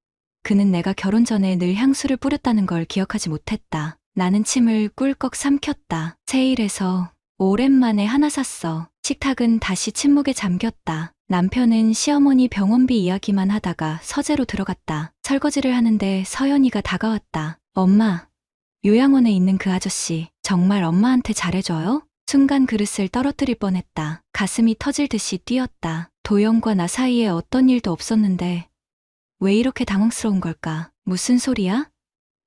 그는 내가 결혼 전에 늘 향수를 뿌렸다는 걸 기억하지 못했다. 나는 침을 꿀꺽 삼켰다. 세일해서 오랜만에 하나 샀어. 식탁은 다시 침묵에 잠겼다. 남편은 시어머니 병원비 이야기만 하다가 서재로 들어갔다. 설거지를 하는데 서연이가 다가왔다. 엄마, 요양원에 있는 그 아저씨 정말 엄마한테 잘해줘요? 순간 그릇을 떨어뜨릴 뻔했다. 가슴이 터질 듯이 뛰었다. 도영과 나 사이에 어떤 일도 없었는데 왜 이렇게 당황스러운 걸까? 무슨 소리야?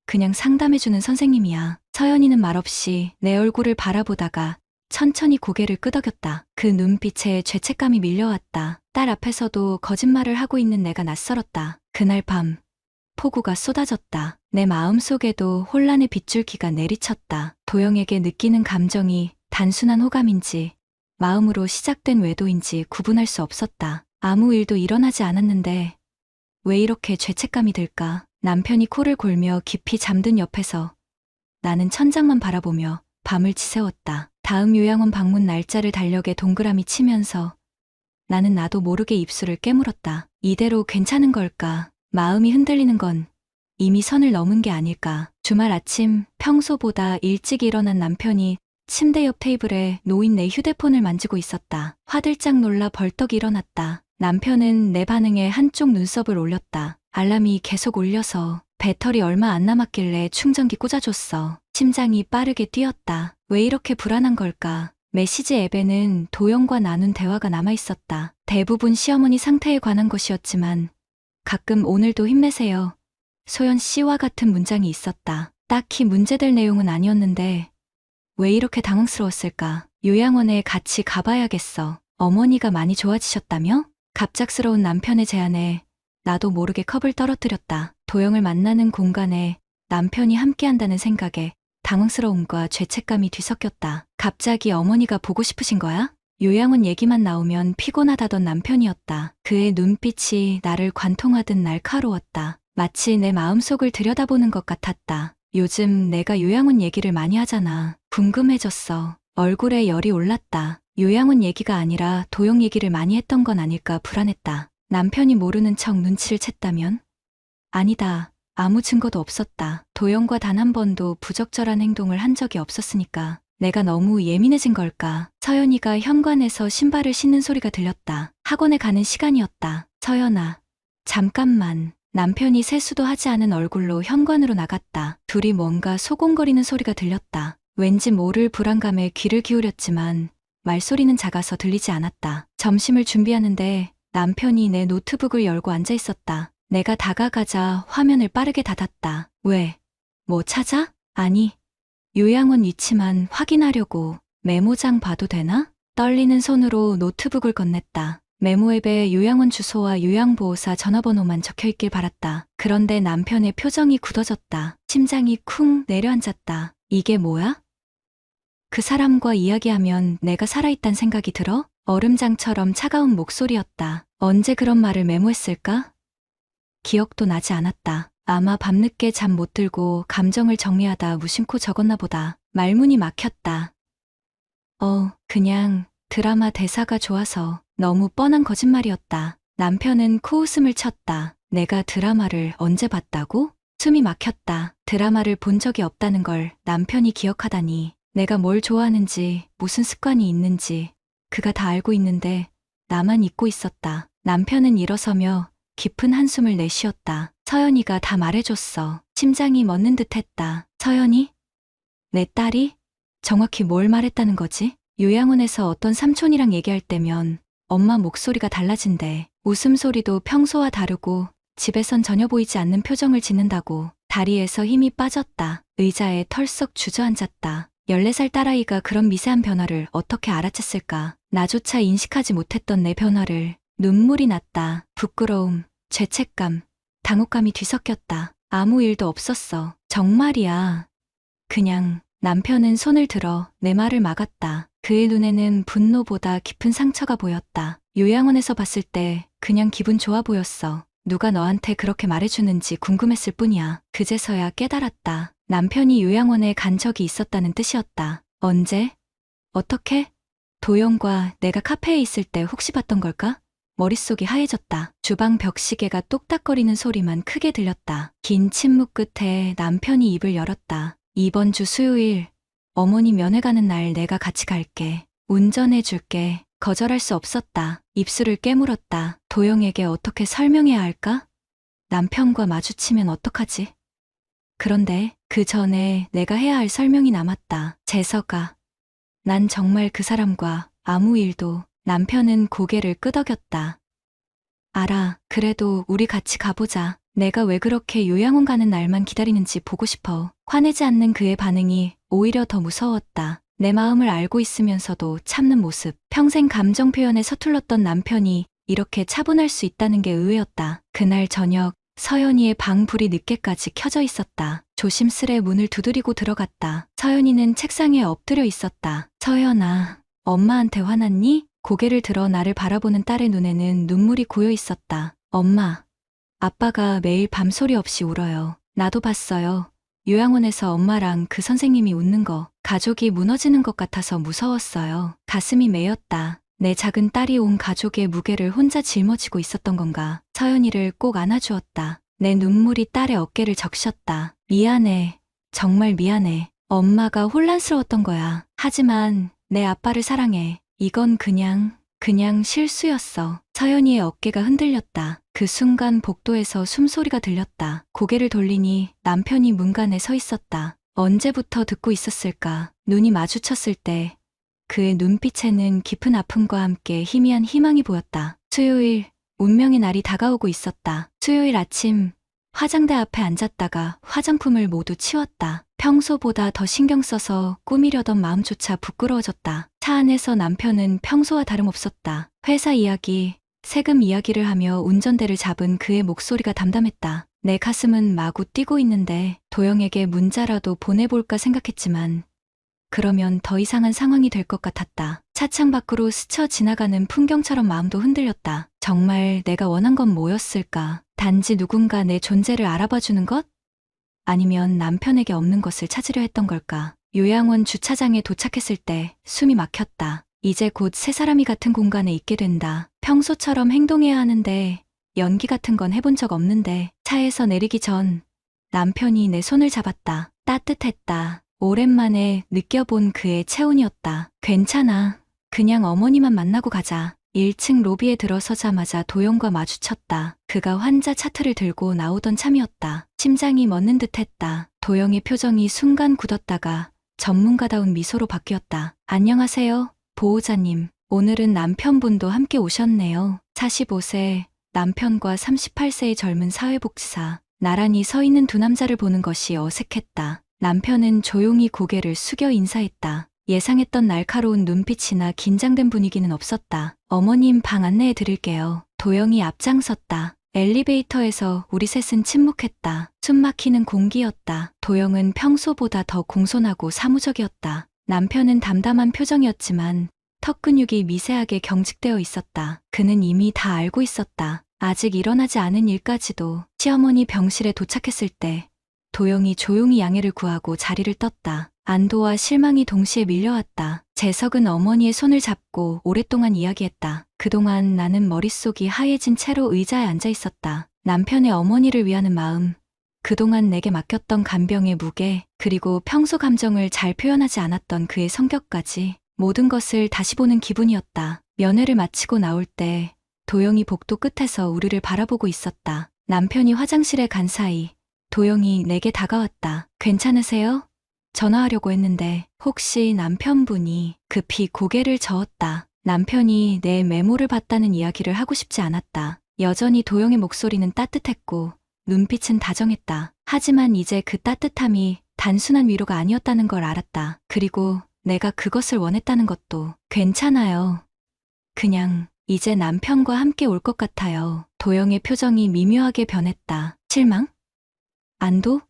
그냥 상담해주는 선생님이야. 서연이는 말없이 내 얼굴을 바라보다가 천천히 고개를 끄덕였다. 그 눈빛에 죄책감이 밀려왔다. 딸 앞에서도 거짓말을 하고 있는 내가 낯설었다. 그날 밤 폭우가 쏟아졌다. 내 마음속에도 혼란의 빗줄기가 내리쳤다. 도영에게 느끼는 감정이 단순한 호감인지 마음으로 시작된 외도인지 구분할 수 없었다. 아무 일도 일어나지 않았는데 왜 이렇게 죄책감이 들까? 남편이 코를 골며 깊이 잠든 옆에서 나는 천장만 바라보며 밤을 지새웠다. 다음 요양원 방문 날짜를 달력에 동그라미 치면서 나는 나도 모르게 입술을 깨물었다. 이대로 괜찮은 걸까? 마음이 흔들리는 건 이미 선을 넘은 게 아닐까? 주말 아침 평소보다 일찍 일어난 남편이 침대 옆 테이블에 놓인 내 휴대폰을 만지고 있었다. 화들짝 놀라 벌떡 일어났다. 남편은 내 반응에 한쪽 눈썹을 올렸다. 알람이 계속 울려서 배터리 얼마 안 남았길래 충전기 꽂아줬어. 심장이 빠르게 뛰었다. 왜 이렇게 불안한 걸까? 메시지 앱에는 도영과 나눈 대화가 남아있었다. 대부분 시어머니 상태에 관한 것이었지만 가끔 오늘도 힘내세요. 소연 씨와 같은 문장이 있었다. 딱히 문제될 내용은 아니었는데 왜 이렇게 당황스러웠을까? 요양원에 같이 가봐야겠어. 어머니가 많이 좋아지셨다며? 갑작스러운 남편의 제안에 나도 모르게 컵을 떨어뜨렸다. 도영을 만나는 공간에 남편이 함께한다는 생각에 당황스러움과 죄책감이 뒤섞였다. 갑자기 어머니가 보고 싶으신 거야? 요양원 얘기만 나오면 피곤하다던 남편이었다. 그의 눈빛이 나를 관통하듯 날카로웠다. 마치 내 마음속을 들여다보는 것 같았다. 요즘 내가 요양원 얘기를 많이 하잖아. 궁금해졌어. 얼굴에 열이 올랐다. 요양원 얘기가 아니라 도영 얘기를 많이 했던 건 아닐까 불안했다. 남편이 모르는 척 눈치를 챘다면? 아니다. 아무 증거도 없었다. 도영과 단 한 번도 부적절한 행동을 한 적이 없었으니까. 내가 너무 예민해진 걸까? 서연이가 현관에서 신발을 신는 소리가 들렸다. 학원에 가는 시간이었다. 서연아, 잠깐만. 남편이 세수도 하지 않은 얼굴로 현관으로 나갔다. 둘이 뭔가 소곤거리는 소리가 들렸다. 왠지 모를 불안감에 귀를 기울였지만 말소리는 작아서 들리지 않았다. 점심을 준비하는데 남편이 내 노트북을 열고 앉아 있었다. 내가 다가가자 화면을 빠르게 닫았다. 왜? 뭐 찾아? 아니, 요양원 위치만 확인하려고. 메모장 봐도 되나? 떨리는 손으로 노트북을 건넸다. 메모 앱에 요양원 주소와 요양보호사 전화번호만 적혀있길 바랐다. 그런데 남편의 표정이 굳어졌다. 심장이 쿵 내려앉았다. 이게 뭐야? 그 사람과 이야기하면 내가 살아있단 생각이 들어? 얼음장처럼 차가운 목소리였다. 언제 그런 말을 메모했을까? 기억도 나지 않았다. 아마 밤늦게 잠 못 들고 감정을 정리하다 무심코 적었나 보다. 말문이 막혔다. 그냥 드라마 대사가 좋아서. 너무 뻔한 거짓말이었다. 남편은 코웃음을 쳤다. 내가 드라마를 언제 봤다고? 숨이 막혔다. 드라마를 본 적이 없다는 걸 남편이 기억하다니. 내가 뭘 좋아하는지, 무슨 습관이 있는지 그가 다 알고 있는데 나만 잊고 있었다. 남편은 일어서며 깊은 한숨을 내쉬었다. 서연이가 다 말해줬어. 심장이 멎는 듯했다. 서연이? 내 딸이? 정확히 뭘 말했다는 거지? 요양원에서 어떤 삼촌이랑 얘기할 때면 엄마 목소리가 달라진대. 웃음소리도 평소와 다르고 집에선 전혀 보이지 않는 표정을 짓는다고. 다리에서 힘이 빠졌다. 의자에 털썩 주저앉았다. 14살 딸아이가 그런 미세한 변화를 어떻게 알아챘을까? 나조차 인식하지 못했던 내 변화를. 눈물이 났다. 부끄러움, 죄책감, 당혹감이 뒤섞였다. 아무 일도 없었어. 정말이야. 그냥. 남편은 손을 들어 내 말을 막았다. 그의 눈에는 분노보다 깊은 상처가 보였다. 요양원에서 봤을 때 그냥 기분 좋아 보였어. 누가 너한테 그렇게 말해주는지 궁금했을 뿐이야. 그제서야 깨달았다. 남편이 요양원에 간 적이 있었다는 뜻이었다. 언제? 어떻게? 도영과 내가 카페에 있을 때 혹시 봤던 걸까? 머릿속이 하얘졌다. 주방 벽시계가 똑딱거리는 소리만 크게 들렸다. 긴 침묵 끝에 남편이 입을 열었다. 이번 주 수요일, 어머니 면회 가는 날 내가 같이 갈게. 운전해 줄게. 거절할 수 없었다. 입술을 깨물었다. 도영에게 어떻게 설명해야 할까? 남편과 마주치면 어떡하지? 그런데 그 전에 내가 해야 할 설명이 남았다. 재석아, 난 정말 그 사람과 아무 일도. 남편은 고개를 끄덕였다. 알아. 그래도 우리 같이 가보자. 내가 왜 그렇게 요양원 가는 날만 기다리는지 보고 싶어. 화내지 않는 그의 반응이 오히려 더 무서웠다. 내 마음을 알고 있으면서도 참는 모습. 평생 감정 표현에 서툴렀던 남편이 이렇게 차분할 수 있다는 게 의외였다. 그날 저녁 서연이의 방 불이 늦게까지 켜져 있었다. 조심스레 문을 두드리고 들어갔다. 서연이는 책상에 엎드려 있었다. 서연아, 엄마한테 화났니? 고개를 들어 나를 바라보는 딸의 눈에는 눈물이 고여 있었다. 엄마, 아빠가 매일 밤소리 없이 울어요. 나도 봤어요. 요양원에서 엄마랑 그 선생님이 웃는 거. 가족이 무너지는 것 같아서 무서웠어요. 가슴이 메였다. 내 작은 딸이 온 가족의 무게를 혼자 짊어지고 있었던 건가. 서연이를 꼭 안아주었다. 내 눈물이 딸의 어깨를 적셨다. 미안해. 정말 미안해. 엄마가 혼란스러웠던 거야. 하지만 내 아빠를 사랑해. 이건 그냥 실수였어. 서연이의 어깨가 흔들렸다. 그 순간 복도에서 숨소리가 들렸다. 고개를 돌리니 남편이 문간에 서 있었다. 언제부터 듣고 있었을까? 눈이 마주쳤을 때 그의 눈빛에는 깊은 아픔과 함께 희미한 희망이 보였다. 수요일, 운명의 날이 다가오고 있었다. 수요일 아침, 화장대 앞에 앉았다가 화장품을 모두 치웠다. 평소보다 더 신경 써서 꾸미려던 마음조차 부끄러워졌다. 차 안에서 남편은 평소와 다름없었다. 회사 이야기, 세금 이야기를 하며 운전대를 잡은 그의 목소리가 담담했다. 내 가슴은 마구 뛰고 있는데 도영에게 문자라도 보내볼까 생각했지만 그러면 더 이상한 상황이 될 것 같았다. 차창 밖으로 스쳐 지나가는 풍경처럼 마음도 흔들렸다. 정말 내가 원한 건 뭐였을까? 단지 누군가 내 존재를 알아봐주는 것? 아니면 남편에게 없는 것을 찾으려 했던 걸까? 요양원 주차장에 도착했을 때 숨이 막혔다. 이제 곧 세 사람이 같은 공간에 있게 된다. 평소처럼 행동해야 하는데 연기 같은 건 해본 적 없는데 차에서 내리기 전 남편이 내 손을 잡았다. 따뜻했다. 오랜만에 느껴본 그의 체온이었다. 괜찮아. 그냥 어머니만 만나고 가자. 1층 로비에 들어서자마자 도영과 마주쳤다. 그가 환자 차트를 들고 나오던 참이었다. 심장이 멎는 듯했다. 도영의 표정이 순간 굳었다가 전문가다운 미소로 바뀌었다. 안녕하세요, 보호자님. 오늘은 남편분도 함께 오셨네요. 45세, 남편과 38세의 젊은 사회복지사. 나란히 서 있는 두 남자를 보는 것이 어색했다. 남편은 조용히 고개를 숙여 인사했다. 예상했던 날카로운 눈빛이나 긴장된 분위기는 없었다. 어머님 방 안내해 드릴게요. 도영이 앞장섰다. 엘리베이터에서 우리 셋은 침묵했다. 숨막히는 공기였다. 도영은 평소보다 더 공손하고 사무적이었다. 남편은 담담한 표정이었지만 턱 근육이 미세하게 경직되어 있었다. 그는 이미 다 알고 있었다. 아직 일어나지 않은 일까지도. 시어머니 병실에 도착했을 때 도영이 조용히 양해를 구하고 자리를 떴다. 안도와 실망이 동시에 밀려왔다. 재석은 어머니의 손을 잡고 오랫동안 이야기했다. 그동안 나는 머릿속이 하얘진 채로 의자에 앉아 있었다. 남편의 어머니를 위하는 마음, 그동안 내게 맡겼던 간병의 무게, 그리고 평소 감정을 잘 표현하지 않았던 그의 성격까지 모든 것을 다시 보는 기분이었다. 면회를 마치고 나올 때 도영이 복도 끝에서 우리를 바라보고 있었다. 남편이 화장실에 간 사이 도영이 내게 다가왔다. 괜찮으세요? 전화하려고 했는데 혹시 남편분이. 급히 고개를 저었다. 남편이 내 메모를 봤다는 이야기를 하고 싶지 않았다. 여전히 도영의 목소리는 따뜻했고 눈빛은 다정했다. 하지만 이제 그 따뜻함이 단순한 위로가 아니었다는 걸 알았다. 그리고 내가 그것을 원했다는 것도. 괜찮아요. 그냥 이제 남편과 함께 올 것 같아요. 도영의 표정이 미묘하게 변했다. 실망? 안도?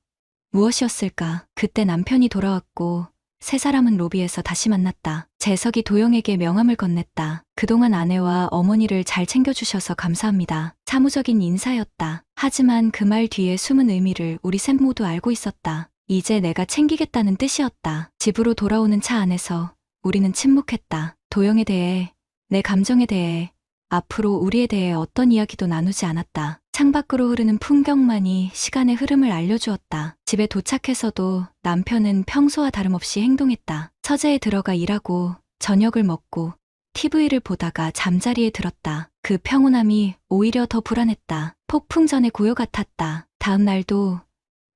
무엇이었을까? 그때 남편이 돌아왔고 세 사람은 로비에서 다시 만났다. 재석이 도영에게 명함을 건넸다. 그동안 아내와 어머니를 잘 챙겨주셔서 감사합니다. 사무적인 인사였다. 하지만 그 말 뒤에 숨은 의미를 우리 셋 모두 알고 있었다. 이제 내가 챙기겠다는 뜻이었다. 집으로 돌아오는 차 안에서 우리는 침묵했다. 도영에 대해, 내 감정에 대해, 앞으로 우리에 대해 어떤 이야기도 나누지 않았다. 창밖으로 흐르는 풍경만이 시간의 흐름을 알려주었다. 집에 도착해서도 남편은 평소와 다름없이 행동했다. 서재에 들어가 일하고 저녁을 먹고 TV를 보다가 잠자리에 들었다. 그 평온함이 오히려 더 불안했다. 폭풍 전의 고요 같았다.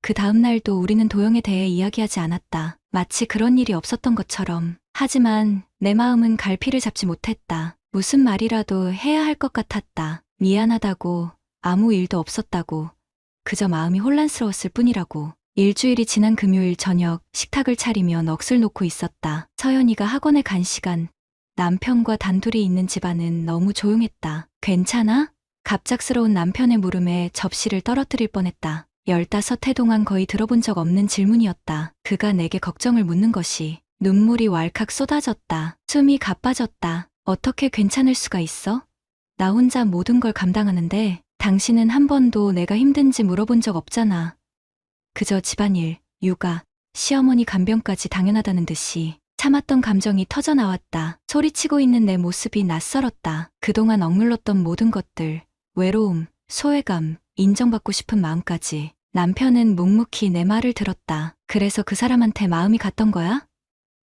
그 다음 날도 우리는 도영에 대해 이야기하지 않았다. 마치 그런 일이 없었던 것처럼. 하지만 내 마음은 갈피를 잡지 못했다. 무슨 말이라도 해야 할 것 같았다. 미안하다고, 아무 일도 없었다고, 그저 마음이 혼란스러웠을 뿐이라고. 일주일이 지난 금요일 저녁 식탁을 차리며 넋을 놓고 있었다. 서연이가 학원에 간 시간. 남편과 단둘이 있는 집안은 너무 조용했다. 괜찮아? 갑작스러운 남편의 물음에 접시를 떨어뜨릴 뻔했다. 15해 동안 거의 들어본 적 없는 질문이었다. 그가 내게 걱정을 묻는 것이. 눈물이 왈칵 쏟아졌다. 숨이 가빠졌다. 어떻게 괜찮을 수가 있어? 나 혼자 모든 걸 감당하는데 당신은 한 번도 내가 힘든지 물어본 적 없잖아. 그저 집안일, 육아, 시어머니 간병까지 당연하다는 듯이. 참았던 감정이 터져나왔다. 소리치고 있는 내 모습이 낯설었다. 그동안 억눌렀던 모든 것들, 외로움, 소외감, 인정받고 싶은 마음까지. 남편은 묵묵히 내 말을 들었다. 그래서 그 사람한테 마음이 갔던 거야?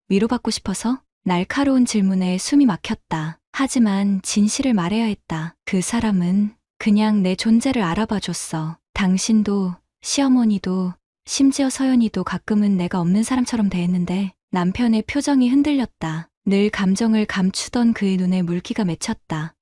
위로받고 싶어서? 날카로운 질문에 숨이 막혔다. 하지만 진실을 말해야 했다. 그 사람은 그냥 내 존재를 알아봐 줬어. 당신도, 시어머니도, 심지어 서연이도 가끔은 내가 없는 사람처럼 대했는데 남편의 표정이 흔들렸다. 늘 감정을 감추던 그의 눈에 물기가 맺혔다.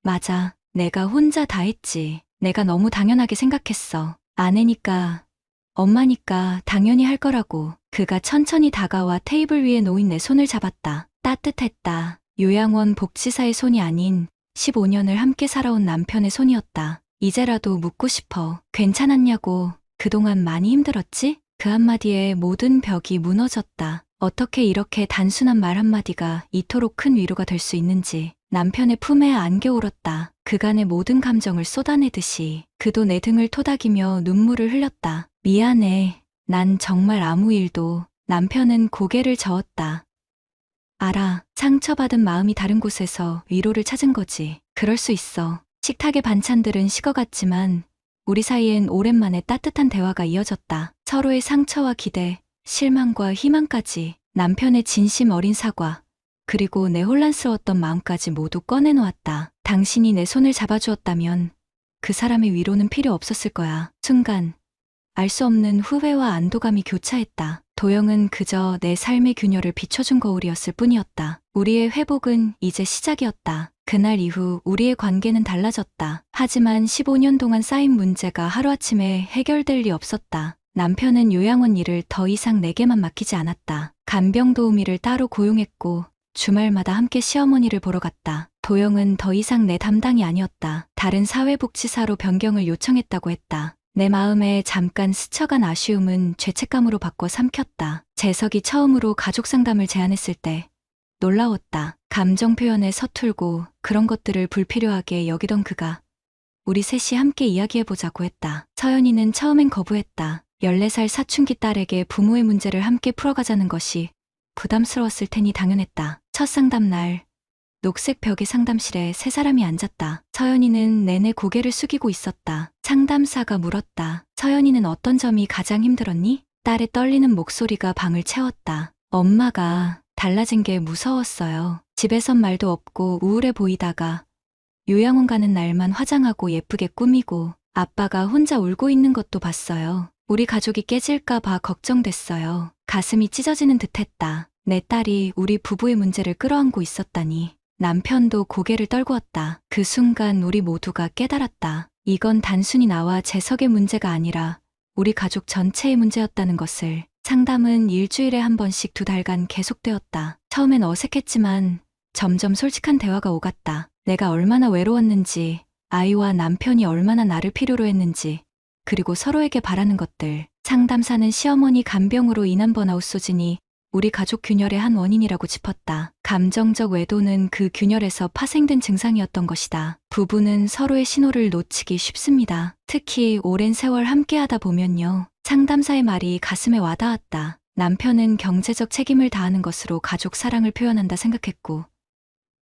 맞아. 내가 혼자 다 했지. 내가 너무 당연하게 생각했어. 아내니까, 엄마니까 당연히 할 거라고. 그가 천천히 다가와 테이블 위에 놓인 내 손을 잡았다. 따뜻했다. 요양원 복지사의 손이 아닌 15년을 함께 살아온 남편의 손이었다. 이제라도 묻고 싶어. 괜찮았냐고. 그동안 많이 힘들었지? 그 한마디에 모든 벽이 무너졌다. 어떻게 이렇게 단순한 말 한마디가 이토록 큰 위로가 될 수 있는지 남편의 품에 안겨 울었다. 그간의 모든 감정을 쏟아내듯이 그도 내 등을 토닥이며 눈물을 흘렸다. 미안해. 난 정말 아무 일도. 남편은 고개를 저었다. 알아. 상처받은 마음이 다른 곳에서 위로를 찾은 거지. 그럴 수 있어. 식탁의 반찬들은 식어갔지만 우리 사이엔 오랜만에 따뜻한 대화가 이어졌다. 서로의 상처와 기대, 실망과 희망까지, 남편의 진심 어린 사과, 그리고 내 혼란스러웠던 마음까지 모두 꺼내놓았다. 당신이 내 손을 잡아주었다면 그 사람의 위로는 필요 없었을 거야. 순간 알 수 없는 후회와 안도감이 교차했다. 도영은 그저 내 삶의 균열을 비춰준 거울이었을 뿐이었다. 우리의 회복은 이제 시작이었다. 그날 이후 우리의 관계는 달라졌다. 하지만 15년 동안 쌓인 문제가 하루아침에 해결될 리 없었다. 남편은 요양원 일을 더 이상 내게만 맡기지 않았다. 간병 도우미를 따로 고용했고 주말마다 함께 시어머니를 보러 갔다. 도영은 더 이상 내 담당이 아니었다. 다른 사회복지사로 변경을 요청했다고 했다. 내 마음에 잠깐 스쳐간 아쉬움은 죄책감으로 바꿔 삼켰다. 재석이 처음으로 가족 상담을 제안했을 때 놀라웠다. 감정 표현에 서툴고 그런 것들을 불필요하게 여기던 그가 우리 셋이 함께 이야기해보자고 했다. 서연이는 처음엔 거부했다. 14살 사춘기 딸에게 부모의 문제를 함께 풀어가자는 것이 부담스러웠을 테니 당연했다. 첫 상담 날 녹색 벽의 상담실에 세 사람이 앉았다. 서연이는 내내 고개를 숙이고 있었다. 상담사가 물었다. 서연이는 어떤 점이 가장 힘들었니? 딸의 떨리는 목소리가 방을 채웠다. 엄마가 달라진 게 무서웠어요. 집에선 말도 없고 우울해 보이다가 요양원 가는 날만 화장하고 예쁘게 꾸미고 아빠가 혼자 울고 있는 것도 봤어요. 우리 가족이 깨질까 봐 걱정됐어요. 가슴이 찢어지는 듯했다. 내 딸이 우리 부부의 문제를 끌어안고 있었다니. 남편도 고개를 떨구었다. 그 순간 우리 모두가 깨달았다. 이건 단순히 나와 재석의 문제가 아니라 우리 가족 전체의 문제였다는 것을. 상담은 일주일에 한 번씩 2달간 계속되었다. 처음엔 어색했지만 점점 솔직한 대화가 오갔다. 내가 얼마나 외로웠는지, 아이와 남편이 얼마나 나를 필요로 했는지, 그리고 서로에게 바라는 것들. 상담사는 시어머니 간병으로 인한 번아웃 소진이 우리 가족 균열의 한 원인이라고 짚었다. 감정적 외도는 그 균열에서 파생된 증상이었던 것이다. 부부는 서로의 신호를 놓치기 쉽습니다. 특히 오랜 세월 함께하다 보면요. 상담사의 말이 가슴에 와닿았다. 남편은 경제적 책임을 다하는 것으로 가족 사랑을 표현한다 생각했고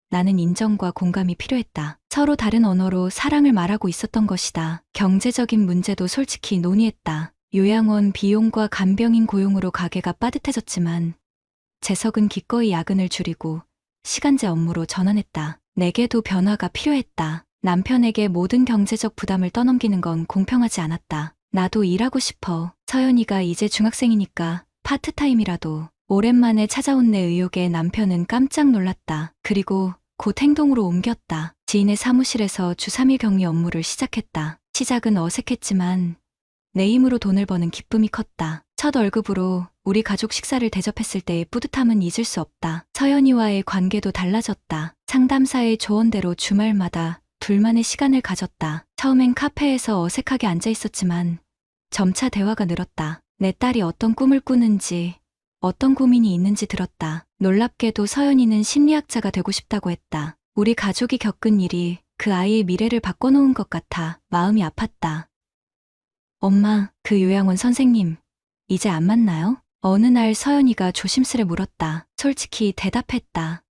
나는 인정과 공감이 필요했다. 서로 다른 언어로 사랑을 말하고 있었던 것이다. 경제적인 문제도 솔직히 논의했다. 요양원 비용과 간병인 고용으로 가게가 빠듯해졌지만 재석은 기꺼이 야근을 줄이고 시간제 업무로 전환했다. 내게도 변화가 필요했다. 남편에게 모든 경제적 부담을 떠넘기는 건 공평하지 않았다. 나도 일하고 싶어. 서연이가 이제 중학생이니까 파트타임이라도. 오랜만에 찾아온 내 의욕에 남편은 깜짝 놀랐다. 그리고 곧 행동으로 옮겼다. 지인의 사무실에서 주 3일 격리 업무를 시작했다. 시작은 어색했지만 내 힘으로 돈을 버는 기쁨이 컸다. 첫 월급으로 우리 가족 식사를 대접했을 때의 뿌듯함은 잊을 수 없다. 서연이와의 관계도 달라졌다. 상담사의 조언대로 주말마다 둘만의 시간을 가졌다. 처음엔 카페에서 어색하게 앉아 있었지만 점차 대화가 늘었다. 내 딸이 어떤 꿈을 꾸는지, 어떤 고민이 있는지 들었다. 놀랍게도 서연이는 심리학자가 되고 싶다고 했다. 우리 가족이 겪은 일이 그 아이의 미래를 바꿔놓은 것 같아 마음이 아팠다. 엄마, 그 요양원 선생님, 이제 안 만나요? 어느 날 서연이가 조심스레 물었다. 솔직히 대답했다.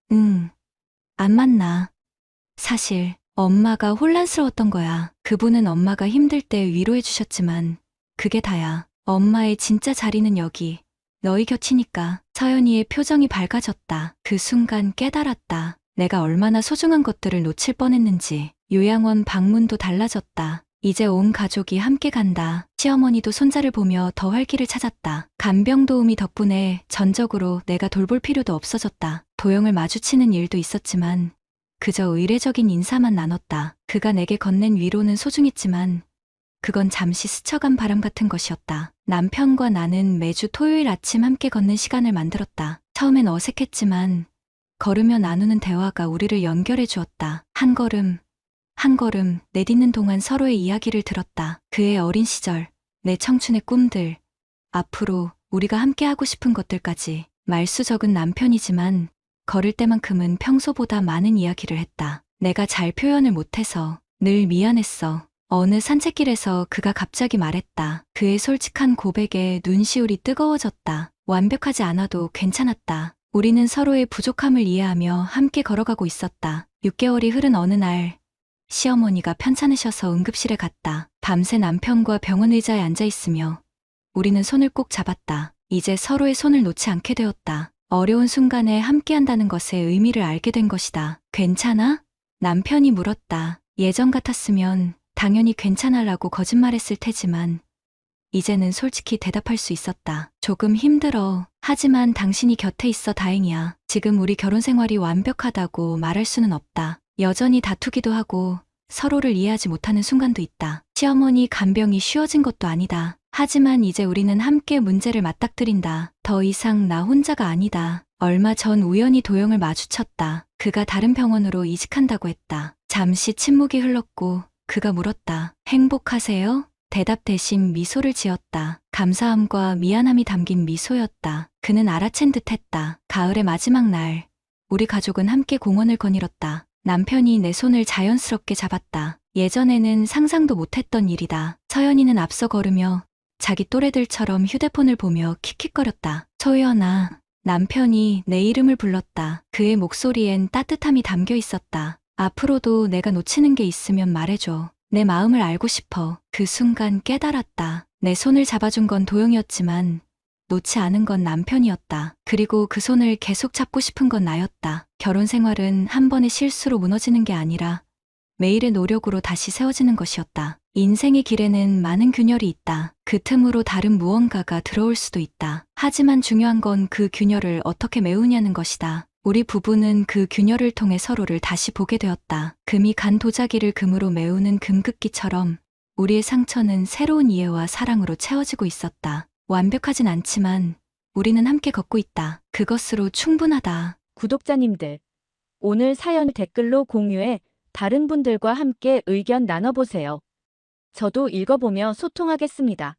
안 만나. 사실 엄마가 혼란스러웠던 거야. 그분은 엄마가 힘들 때 위로해 주셨지만 그게 다야. 엄마의 진짜 자리는 여기. 너희 곁이니까. 서연이의 표정이 밝아졌다. 그 순간 깨달았다. 내가 얼마나 소중한 것들을 놓칠 뻔했는지. 요양원 방문도 달라졌다. 이제 온 가족이 함께 간다. 시어머니도 손자를 보며 더 활기를 찾았다. 간병 도우미 덕분에 전적으로 내가 돌볼 필요도 없어졌다. 도영을 마주치는 일도 있었지만 그저 의례적인 인사만 나눴다. 그가 내게 건넨 위로는 소중했지만 그건 잠시 스쳐간 바람 같은 것이었다. 남편과 나는 매주 토요일 아침 함께 걷는 시간을 만들었다. 처음엔 어색했지만 걸으며 나누는 대화가 우리를 연결해 주었다. 한 걸음 한 걸음 내딛는 동안 서로의 이야기를 들었다. 그의 어린 시절, 내 청춘의 꿈들, 앞으로 우리가 함께 하고 싶은 것들까지. 말수 적은 남편이지만 걸을 때만큼은 평소보다 많은 이야기를 했다. 내가 잘 표현을 못해서 늘 미안했어. 어느 산책길에서 그가 갑자기 말했다. 그의 솔직한 고백에 눈시울이 뜨거워졌다. 완벽하지 않아도 괜찮았다. 우리는 서로의 부족함을 이해하며 함께 걸어가고 있었다. 6개월이 흐른 어느 날 시어머니가 편찮으셔서 응급실에 갔다. 밤새 남편과 병원 의자에 앉아있으며 우리는 손을 꼭 잡았다. 이제 서로의 손을 놓지 않게 되었다. 어려운 순간에 함께한다는 것의 의미를 알게 된 것이다. 괜찮아? 남편이 물었다. 예전 같았으면 당연히 괜찮아라고 거짓말했을 테지만 이제는 솔직히 대답할 수 있었다. 조금 힘들어. 하지만 당신이 곁에 있어 다행이야. 지금 우리 결혼 생활이 완벽하다고 말할 수는 없다. 여전히 다투기도 하고 서로를 이해하지 못하는 순간도 있다. 시어머니 간병이 쉬워진 것도 아니다. 하지만 이제 우리는 함께 문제를 맞닥뜨린다. 더 이상 나 혼자가 아니다. 얼마 전 우연히 도영을 마주쳤다. 그가 다른 병원으로 이직한다고 했다. 잠시 침묵이 흘렀고 그가 물었다. 행복하세요? 대답 대신 미소를 지었다. 감사함과 미안함이 담긴 미소였다. 그는 알아챈 듯했다. 가을의 마지막 날, 우리 가족은 함께 공원을 거닐었다. 남편이 내 손을 자연스럽게 잡았다. 예전에는 상상도 못했던 일이다. 서연이는 앞서 걸으며 자기 또래들처럼 휴대폰을 보며 킥킥거렸다. 소연아. 남편이 내 이름을 불렀다. 그의 목소리엔 따뜻함이 담겨 있었다. 앞으로도 내가 놓치는 게 있으면 말해줘. 내 마음을 알고 싶어. 그 순간 깨달았다. 내 손을 잡아준 건 도영이었지만 놓지 않은 건 남편이었다. 그리고 그 손을 계속 잡고 싶은 건 나였다. 결혼 생활은 한 번의 실수로 무너지는 게 아니라 매일의 노력으로 다시 세워지는 것이었다. 인생의 길에는 많은 균열이 있다. 그 틈으로 다른 무언가가 들어올 수도 있다. 하지만 중요한 건 그 균열을 어떻게 메우냐는 것이다. 우리 부부는 그 균열을 통해 서로를 다시 보게 되었다. 금이 간 도자기를 금으로 메우는 금긋기처럼 우리의 상처는 새로운 이해와 사랑으로 채워지고 있었다. 완벽하진 않지만 우리는 함께 걷고 있다. 그것으로 충분하다. 구독자님들, 오늘 사연 댓글로 공유해 다른 분들과 함께 의견 나눠보세요. 저도 읽어보며 소통하겠습니다.